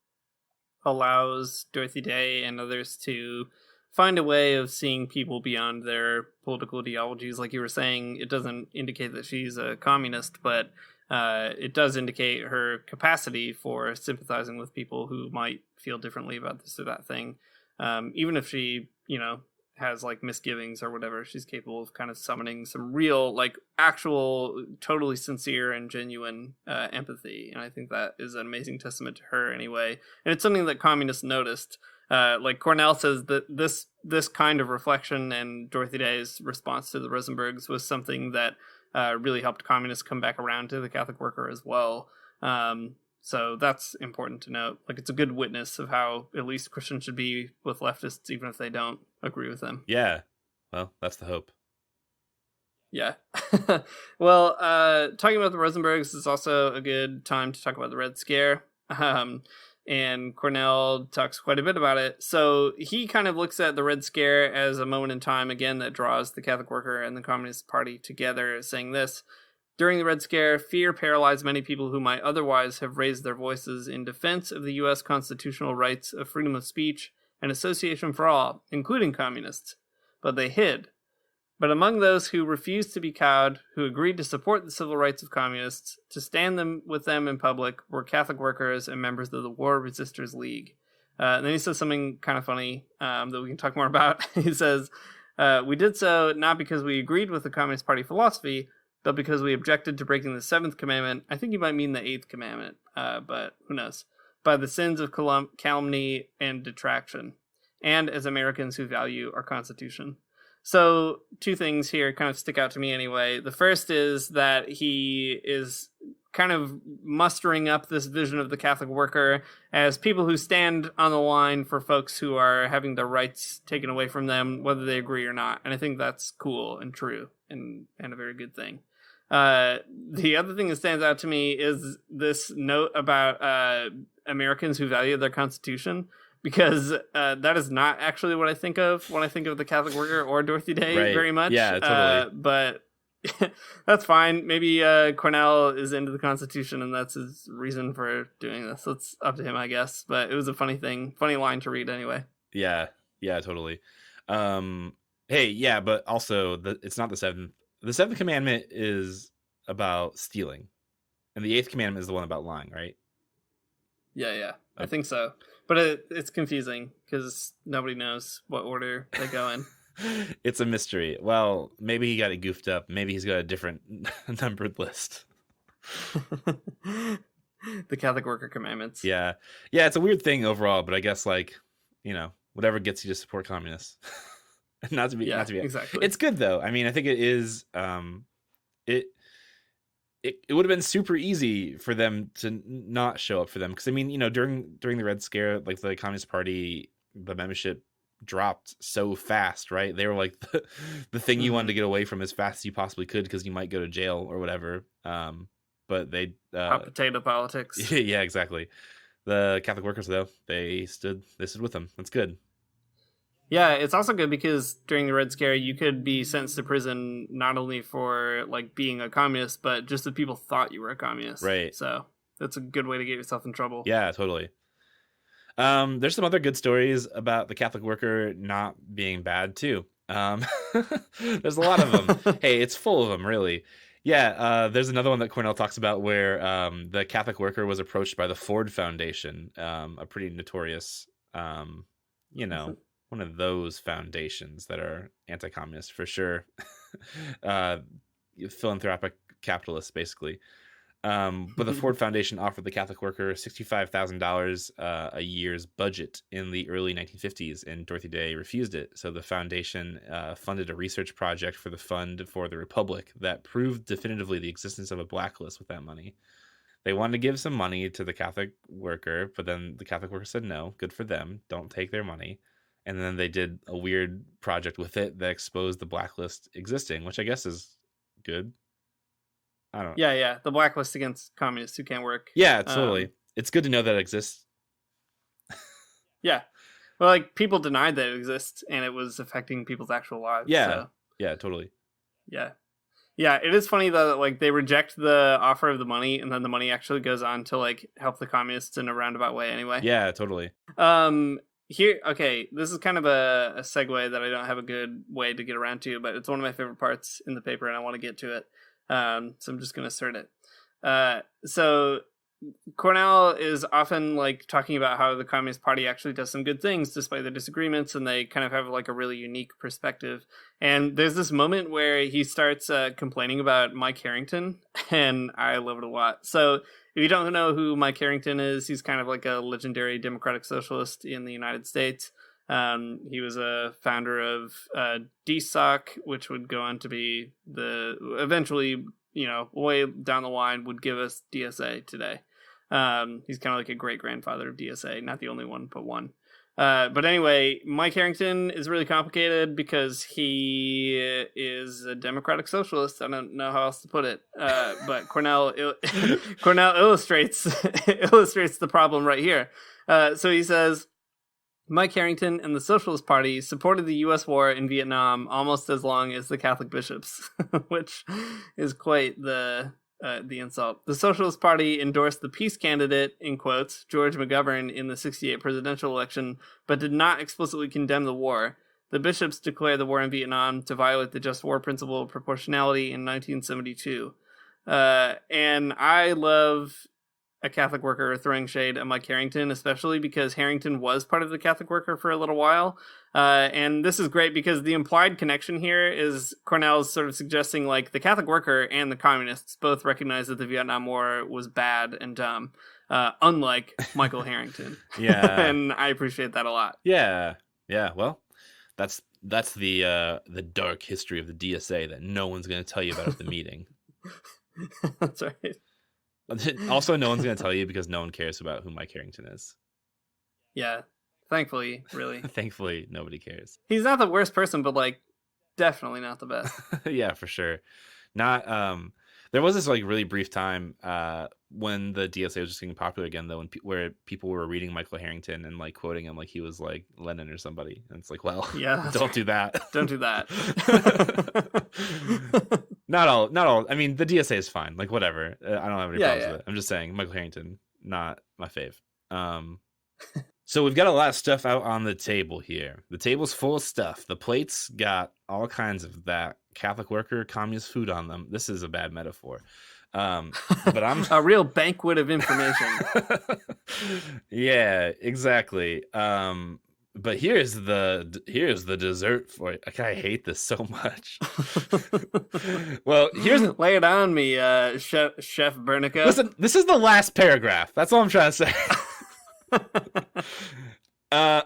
allows Dorothy Day and others to find a way of seeing people beyond their political ideologies. Like you were saying, it doesn't indicate that she's a communist, but it does indicate her capacity for sympathizing with people who might feel differently about this or that thing. Even if she, has like misgivings or whatever, she's capable of kind of summoning some real, like actual, totally sincere and genuine empathy. And I think that is an amazing testament to her anyway. And it's something that communists noticed. Like Cornell says that this kind of reflection and Dorothy Day's response to the Rosenbergs was something that really helped communists come back around to the Catholic Worker as well. So that's important to note. Like, it's a good witness of how at least Christians should be with leftists, even if they don't agree with them. Yeah. Well, that's the hope. Yeah. Well, talking about the Rosenbergs is also a good time to talk about the Red Scare. And Cornell talks quite a bit about it. So he kind of looks at the Red Scare as a moment in time, again, that draws the Catholic Worker and the Communist Party together, saying this: during the Red Scare, fear paralyzed many people who might otherwise have raised their voices in defense of the U.S. constitutional rights of freedom of speech and association for all, including communists. But they hid. But among those who refused to be cowed, who agreed to support the civil rights of communists, to stand with them in public, were Catholic workers and members of the War Resisters League. And then he says something kind of funny that we can talk more about. He says, we did so not because we agreed with the Communist Party philosophy, but because we objected to breaking the 7th commandment. I think you might mean the 8th commandment, but who knows, by the sins of calumny and detraction, and as Americans who value our Constitution. So 2 things here kind of stick out to me anyway. The first is that he is kind of mustering up this vision of the Catholic Worker as people who stand on the line for folks who are having their rights taken away from them, whether they agree or not. And I think that's cool and true and a very good thing. The other thing that stands out to me is this note about Americans who value their Constitution, because that is not actually what I think of when I think of the Catholic Worker or Dorothy Day very much. Yeah, totally. But that's fine. Maybe Cornell is into the Constitution and that's his reason for doing this. It's up to him, I guess. But it was a funny line to read anyway. Yeah, totally. Hey, yeah, but also it's not the 7th. The 7th commandment is about stealing, and the 8th commandment is the one about lying, right? Yeah, I think so. But it's confusing because nobody knows what order they go in. It's a mystery. Well, maybe he got it goofed up. Maybe he's got a different numbered list. The Catholic Worker Commandments. Yeah, it's a weird thing overall, but I guess whatever gets you to support communists. not to be exactly. It's good though. I mean, I think it is. It would have been super easy for them to not show up for them, because I mean, during the Red Scare, like the Communist Party, the membership dropped so fast, right? They were like the thing you wanted to get away from as fast as you possibly could because you might go to jail or whatever. But they hot potato politics. Yeah, exactly. The Catholic workers, though, they stood with them. That's good. Yeah, it's also good because during the Red Scare, you could be sentenced to prison not only for like being a communist, but just that people thought you were a communist. Right. So that's a good way to get yourself in trouble. Yeah, totally. There's some other good stories about the Catholic worker not being bad too. There's a lot of them. Hey, it's full of them, really. Yeah, there's another one that Cornell talks about where the Catholic worker was approached by the Ford Foundation, a pretty notorious You know, one of those foundations that are anti-communist for sure. Philanthropic capitalists, basically. But the Ford Foundation offered the Catholic worker $65,000 a year's budget in the early 1950s, and Dorothy Day refused it. So the foundation funded a research project for the Fund for the Republic that proved definitively the existence of a blacklist with that money. They wanted to give some money to the Catholic worker, but then the Catholic worker said no, good for them, don't take their money. And then they did a weird project with it that exposed the blacklist existing, which I guess is good. I don't know. Yeah. The blacklist against communists who can't work. Yeah, totally. It's good to know that it exists. Yeah. Well, like, people denied that it exists, and it was affecting people's actual lives. Yeah. So. Yeah, totally. Yeah. Yeah, it is funny, though, that, like, they reject the offer of the money, and then the money actually goes on to, like, help the communists in a roundabout way anyway. Yeah, totally. Here, okay, this is kind of a segue that I don't have a good way to get around to, but it's one of my favorite parts in the paper, and I want to get to it. So I'm just going to assert it. So Cornell is often, like, talking about how the Communist Party actually does some good things despite their disagreements, and they kind of have, like, a really unique perspective. And there's this moment where he starts complaining about Mike Harrington, and I love it a lot. So if you don't know who Mike Harrington is, he's kind of like a legendary democratic socialist in the United States. He was a founder of DSOC, which would go on to be eventually, you know, way down the line would give us DSA today. He's kind of like a great grandfather of DSA, not the only one, but one. But anyway, Mike Harrington is really complicated because he is a democratic socialist. I don't know how else to put it. But Cornell illustrates the problem right here. So he says, Mike Harrington and the Socialist Party supported the U.S. war in Vietnam almost as long as the Catholic bishops, which is quite the insult. The Socialist Party endorsed the peace candidate, in quotes, George McGovern in the 1968 presidential election, but did not explicitly condemn the war. The bishops declared the war in Vietnam to violate the just war principle of proportionality in 1972. And I love a Catholic worker throwing shade at Mike Harrington, especially because Harrington was part of the Catholic worker for a little while. And this is great because the implied connection here is Cornell's sort of suggesting, like, the Catholic worker and the communists both recognize that the Vietnam War was bad and dumb, unlike Michael Harrington. Yeah. And I appreciate that a lot. Yeah. Yeah. Well, that's the dark history of the DSA that no one's going to tell you about at the meeting. That's right. Also, no one's going to tell you because no one cares about who Mike Harrington is. Yeah. Thankfully, really. Thankfully, nobody cares. He's not the worst person, but, like, definitely not the best. Yeah, for sure. Not. There was this, like, really brief time when the DSA was just getting popular again, though, where people were reading Michael Harrington and, like, quoting him like he was, like, Lenin or somebody. And it's like, well, yeah, don't do that. Don't do that. Not all. I mean, the DSA is fine. Like, whatever. I don't have any problems with it. I'm just saying, Michael Harrington, not my fave. So we've got a lot of stuff out on the table here. The table's full of stuff. The plates got all kinds of that Catholic worker communist food on them. This is a bad metaphor. But I'm a real banquet of information. Yeah, exactly. But here's the dessert for it. I hate this so much. Well, lay it on me, Chef Bernica. Listen, this is the last paragraph. That's all I'm trying to say.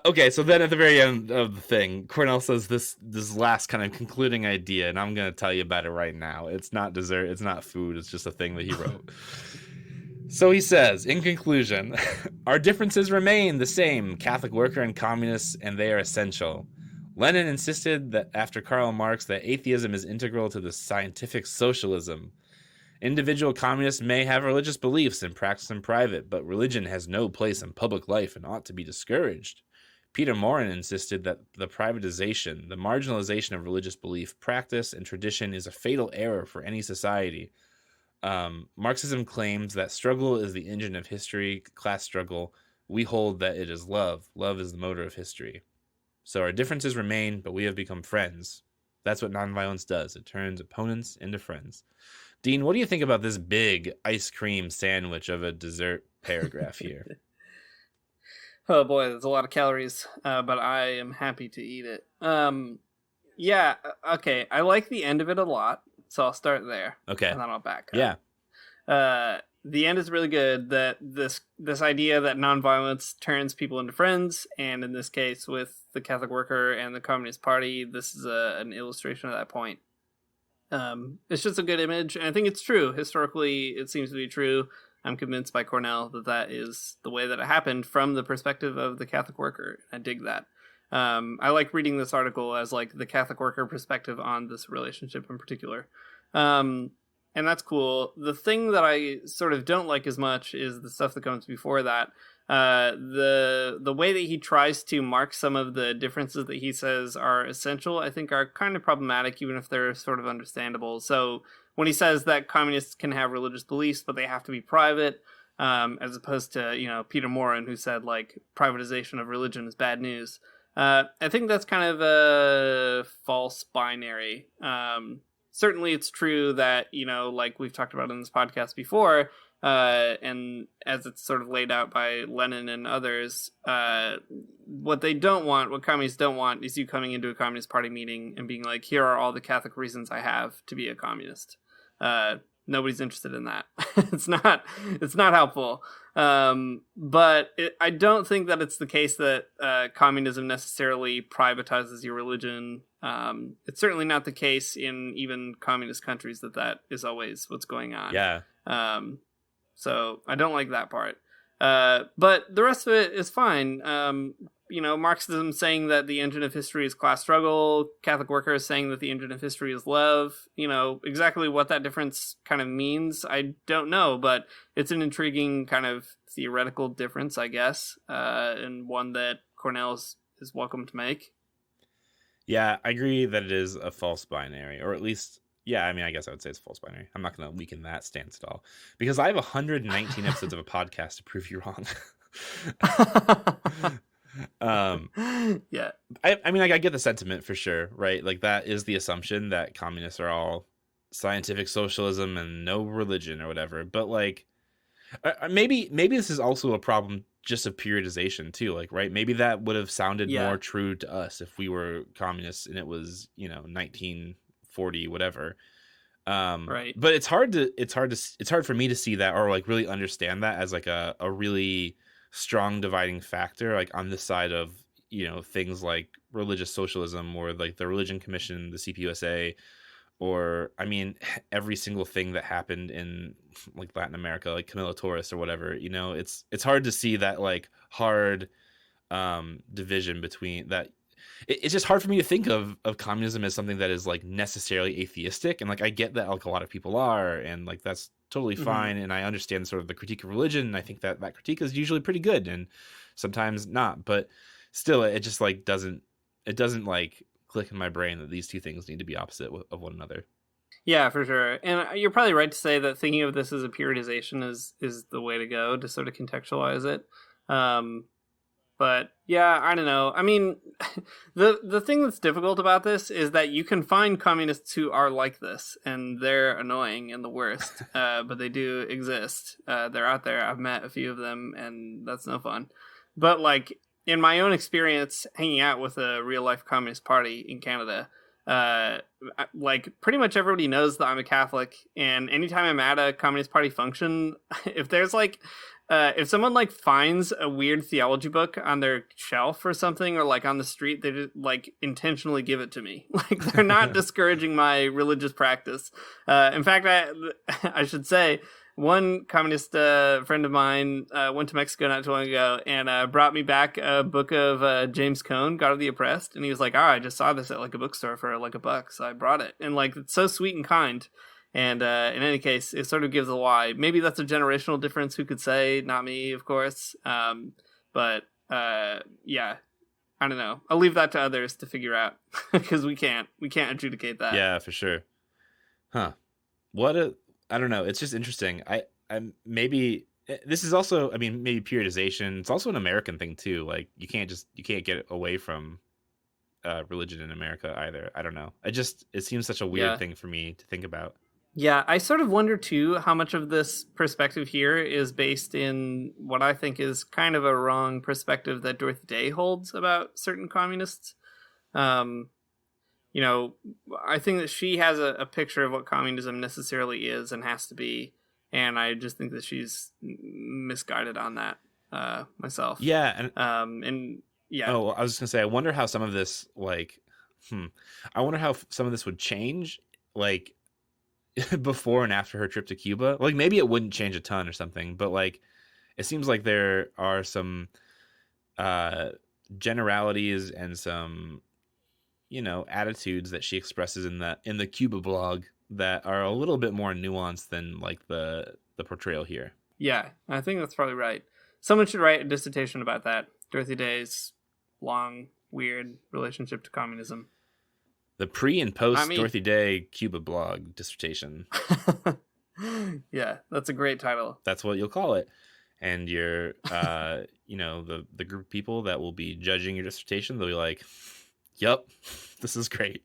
Okay, so then at the very end of the thing, Cornell says this last kind of concluding idea, and I'm going to tell you about it right now. It's not dessert, it's not food, it's just a thing that he wrote. So he says, in conclusion, our differences remain the same, Catholic worker and communists, and they are essential. Lenin insisted that after Karl Marx that atheism is integral to the scientific socialism. Individual communists may have religious beliefs and practice in private, but religion has no place in public life and ought to be discouraged. Peter Morin insisted that the privatization, the marginalization of religious belief, practice, and tradition is a fatal error for any society. Marxism claims that struggle is the engine of history, class struggle. We hold that it is love. Love is the motor of history. So our differences remain, but we have become friends. That's what nonviolence does. It turns opponents into friends. Dean, what do you think about this big ice cream sandwich of a dessert paragraph here? Oh boy, there's a lot of calories, but I am happy to eat it. Yeah, okay. I like the end of it a lot, so I'll start there. Okay. And then I'll back Yeah. up. The end is really good. That this idea that nonviolence turns people into friends, and in this case, with the Catholic Worker and the Communist Party, this is an illustration of that point. It's just a good image, and I think it's true. Historically, it seems to be true. I'm convinced by Cornell that is the way that it happened from the perspective of the Catholic Worker. I dig that. I like reading this article as like the Catholic Worker perspective on this relationship in particular. And that's cool. The thing that I sort of don't like as much is the stuff that comes before that. The way that he tries to mark some of the differences that he says are essential, I think are kind of problematic, even if they're sort of understandable. So when he says that communists can have religious beliefs, but they have to be private, as opposed to, Peter Morin, who said like privatization of religion is bad news. I think that's kind of a false binary. Certainly it's true that, like we've talked about in this podcast before, and as it's sort of laid out by Lenin and others, what communists don't want is you coming into a Communist Party meeting and being like, here are all the Catholic reasons I have to be a communist. Nobody's interested in that. It's not helpful. But I don't think that it's the case that communism necessarily privatizes your religion. It's certainly not the case in even communist countries that is always what's going on. Yeah. So I don't like that part. But the rest of it is fine. Marxism saying that the engine of history is class struggle. Catholic Workers saying that the engine of history is love. Exactly what that difference kind of means, I don't know, but it's an intriguing kind of theoretical difference, I guess, and one that Cornell is welcome to make. Yeah, I agree that it is a false binary, or at least, yeah, I guess I would say it's false binary. I'm not going to weaken that stance at all, because I have 119 episodes of a podcast to prove you wrong. Yeah, I get the sentiment for sure, right? Like that is the assumption that communists are all scientific socialism and no religion or whatever. But like, maybe this is also a problem just of periodization too. Like, right? Maybe that would have sounded more true to us if we were communists and it was 1940 whatever. Right. But it's hard for me to see that or like really understand that as like a really strong dividing factor, like on this side of things like religious socialism or like the Religion Commission, the CPUSA, or every single thing that happened in like Latin America, like Camilo Torres or whatever. It's hard to see that like hard division between that. It's just hard for me to think of communism as something that is like necessarily atheistic, and like I get that like a lot of people are, and like that's totally fine, and I understand sort of the critique of religion, and I think that critique is usually pretty good and sometimes not, but still it just like doesn't like click in my brain that these two things need to be opposite of one another. Yeah, for sure. And you're probably right to say that thinking of this as a periodization is the way to go to sort of contextualize it. But yeah, I don't know. The thing that's difficult about this is that you can find communists who are like this, and they're annoying and the worst. But they do exist. They're out there. I've met a few of them, and that's no fun. But like in my own experience, hanging out with a real life Communist Party in Canada, like pretty much everybody knows that I'm a Catholic, and anytime I'm at a Communist Party function, if there's like if someone like finds a weird theology book on their shelf or something, or like on the street, they just like intentionally give it to me. Like they're not discouraging my religious practice. In fact, I should say one communist friend of mine went to Mexico not too long ago and brought me back a book of James Cone, God of the Oppressed, and he was like, I just saw this at like a bookstore for like $1, so I brought it. And like it's so sweet and kind. And in any case, it sort of gives a lie. Maybe that's a generational difference, who could say? Not me, of course. But yeah, I don't know. I'll leave that to others to figure out, because we can't adjudicate that. Yeah, for sure. Huh. I don't know. It's just interesting. I maybe this is also, maybe periodization. It's also an American thing too. Like you can't get away from religion in America either. I don't know. It seems such a weird thing for me to think about. Yeah, I sort of wonder too how much of this perspective here is based in what I think is kind of a wrong perspective that Dorothy Day holds about certain communists. Um, I think that she has a picture of what communism necessarily is and has to be, and I just think that she's misguided on that myself. Yeah, and yeah. Oh, I was just gonna say, I wonder how some of this, I wonder how some of this would change, like, before and after her trip to Cuba. Like, maybe it wouldn't change a ton or something, but like, it seems like there are some generalities and some, attitudes that she expresses in the Cuba blog that are a little bit more nuanced than like the portrayal here. Yeah, I think that's probably right. Someone should write a dissertation about that. Dorothy Day's long, weird relationship to communism. The pre and post Dorothy Day Cuba blog dissertation. Yeah, that's a great title. That's what you'll call it. And you're, the group of people that will be judging your dissertation, they'll be like, "Yep, this is great."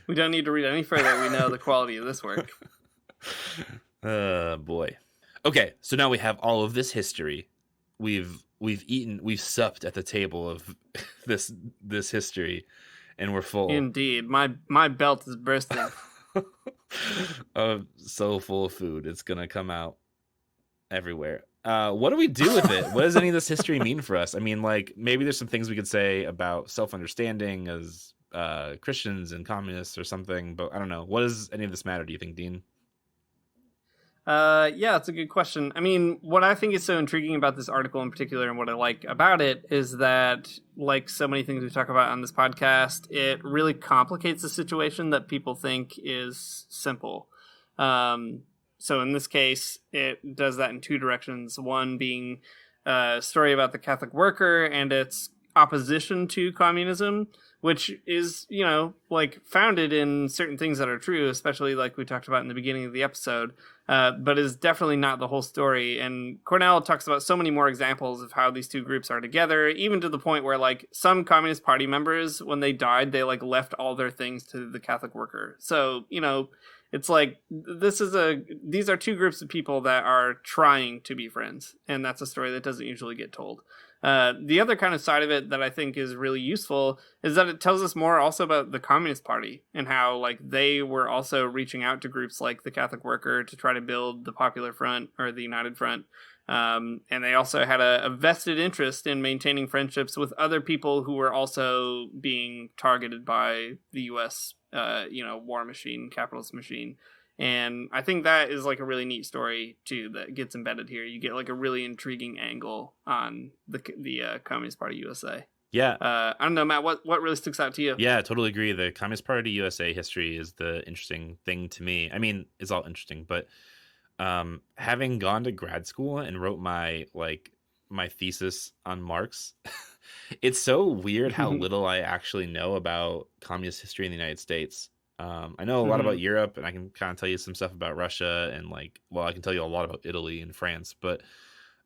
We don't need to read any further. We know the quality of this work. Boy. Okay, so now we have all of this history. We've supped at the table of this history, and we're full. Indeed, my belt is bursting. So full of food, it's gonna come out everywhere. What do we do with it? What does any of this history mean for us? I mean, like, maybe there's some things we could say about self-understanding as Christians and communists or something, but I don't know. What does any of this matter, do you think, Dean? Yeah, it's a good question. I mean, what I think is so intriguing about this article in particular, and what I like about it, is that, like so many things we talk about on this podcast, it really complicates a situation that people think is simple. So in this case, it does that in two directions. One being a story about the Catholic worker and its opposition to communism, which is, founded in certain things that are true, especially like we talked about in the beginning of the episode, but is definitely not the whole story. And Cornell talks about so many more examples of how these two groups are together, even to the point where, like, some Communist Party members, when they died, they, like, left all their things to the Catholic worker. So, it's like, these are two groups of people that are trying to be friends, and that's a story that doesn't usually get told. The other kind of side of it that I think is really useful is that it tells us more also about the Communist Party and how, like, they were also reaching out to groups like the Catholic Worker to try to build the Popular Front or the United Front. And they also had a vested interest in maintaining friendships with other people who were also being targeted by the U.S., war machine, capitalist machine. And I think that is, like, a really neat story, too, that gets embedded here. You get, like, a really intriguing angle on the Communist Party USA. Yeah. I don't know, Matt, what really sticks out to you? Yeah, I totally agree. The Communist Party USA history is the interesting thing to me. I mean, it's all interesting, but having gone to grad school and wrote my thesis on Marx, it's so weird how little I actually know about communist history in the United States. I know a lot about Europe, and I can kind of tell you some stuff about Russia, and I can tell you a lot about Italy and France, but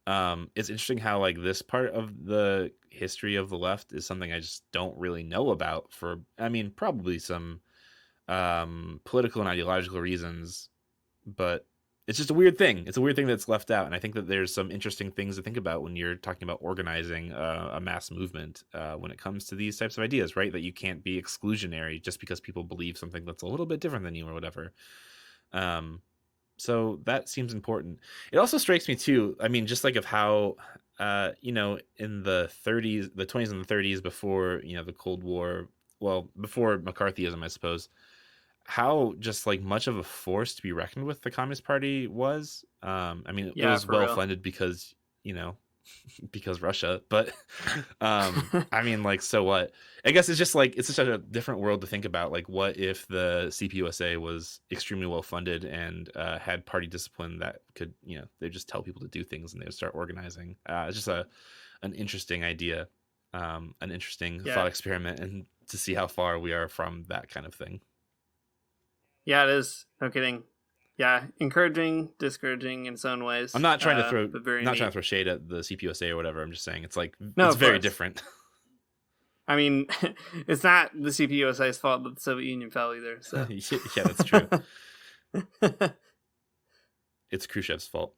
it's interesting how, like, this part of the history of the left is something I just don't really know about for, probably some political and ideological reasons, but it's just a weird thing. It's a weird thing that's left out, and I think that there's some interesting things to think about when you're talking about organizing a mass movement when it comes to these types of ideas, right? That you can't be exclusionary just because people believe something that's a little bit different than you or whatever. So that seems important. It also strikes me too, just like of how, in the 30s, the 20s and the 30s, before, the Cold War, well, before McCarthyism, I suppose, how just, like, much of a force to be reckoned with the Communist Party was. It was well funded because, because Russia, but so what? I guess it's just like, it's such a different world to think about. Like, what if the CPUSA was extremely well funded and had party discipline that could, they just tell people to do things and they would start organizing. It's just an interesting idea, an interesting thought experiment, and to see how far we are from that kind of thing. Yeah, it is. No kidding. Yeah, encouraging, discouraging in its own ways. I'm not trying to throw shade at the CPUSA or whatever. I'm just saying it's like, no, it's very different. It's not the CPUSA's fault that the Soviet Union fell either. So. Yeah, that's true. It's Khrushchev's fault.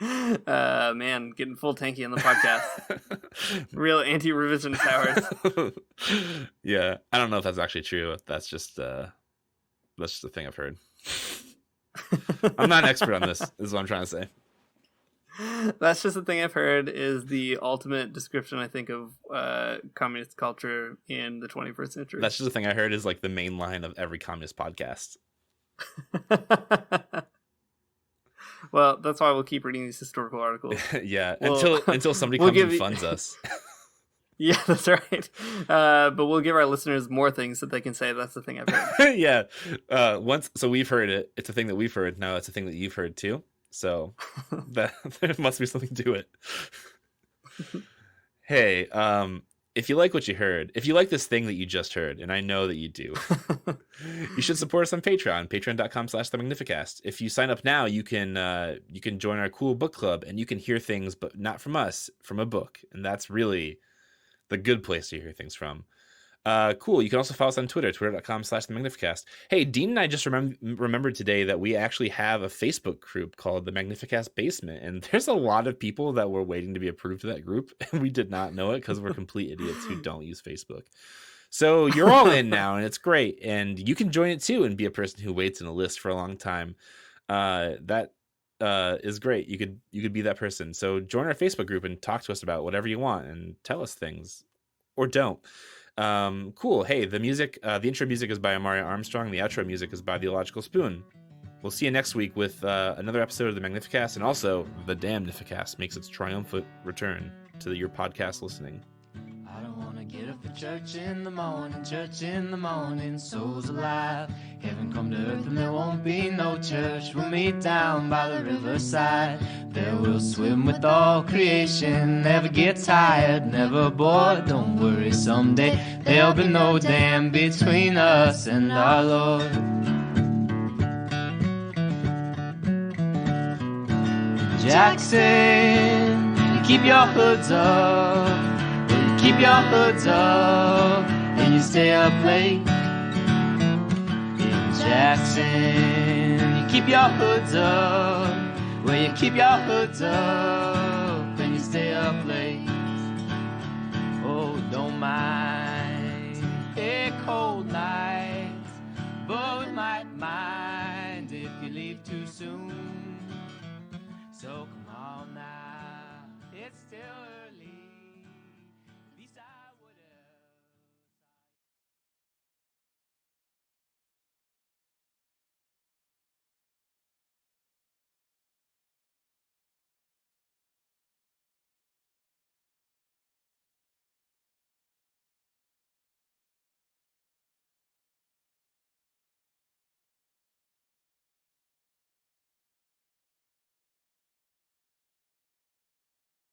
Man, getting full tanky on the podcast. Real anti-revisionist powers. Yeah, I don't know if that's actually true. That's just the thing I've heard. I'm not an expert on this, is what I'm trying to say. That's just the thing I've heard is the ultimate description, I think, of communist culture in the 21st century. That's just the thing I heard is like the main line of every communist podcast. Well, that's why we'll keep reading these historical articles. Yeah, until somebody comes and funds us. Yeah, that's right. But we'll give our listeners more things that they can say. That's the thing I've heard. Yeah. So we've heard it. It's a thing that we've heard. Now it's a thing that you've heard too. So that there must be something to it. Hey, if you like what you heard, if you like this thing that you just heard, and I know that you do, you should support us on Patreon, patreon.com/the Magnificast. If you sign up now, you can join our cool book club, and you can hear things, but not from us, from a book. And that's really the good place to hear things from. Cool. You can also follow us on Twitter, twitter.com/the Magnificast. Hey, Dean and I just remembered today that we actually have a Facebook group called the Magnificast Basement, and there's a lot of people that were waiting to be approved to that group, and we did not know it because we're complete idiots who don't use Facebook. So you're all in now, and it's great, and you can join it too and be a person who waits in a list for a long time. That is great. You could be that person. So join our Facebook group and talk to us about whatever you want and tell us things, or don't. Cool. Hey, the music, the intro music is by Amaria Armstrong. The outro music is by The Illogical Spoon. We'll see you next week with another episode of the Magnificast, and also the Damnificast makes its triumphant return to your podcast listening. I don't want to get up for church in the morning, souls alive. Heaven come to earth and there won't be no church. We'll meet down by the riverside. There we'll swim with all creation. Never get tired, never bored. Don't worry, someday there'll be no dam between us and our Lord. Jackson, keep your hoods up. Keep your hoods up and you stay up late. In Jackson, you keep your hoods up. Well, you keep your hoods up and you stay up late. Oh, don't mind a cold night, but we might mind if you leave too soon. So come on now, it's still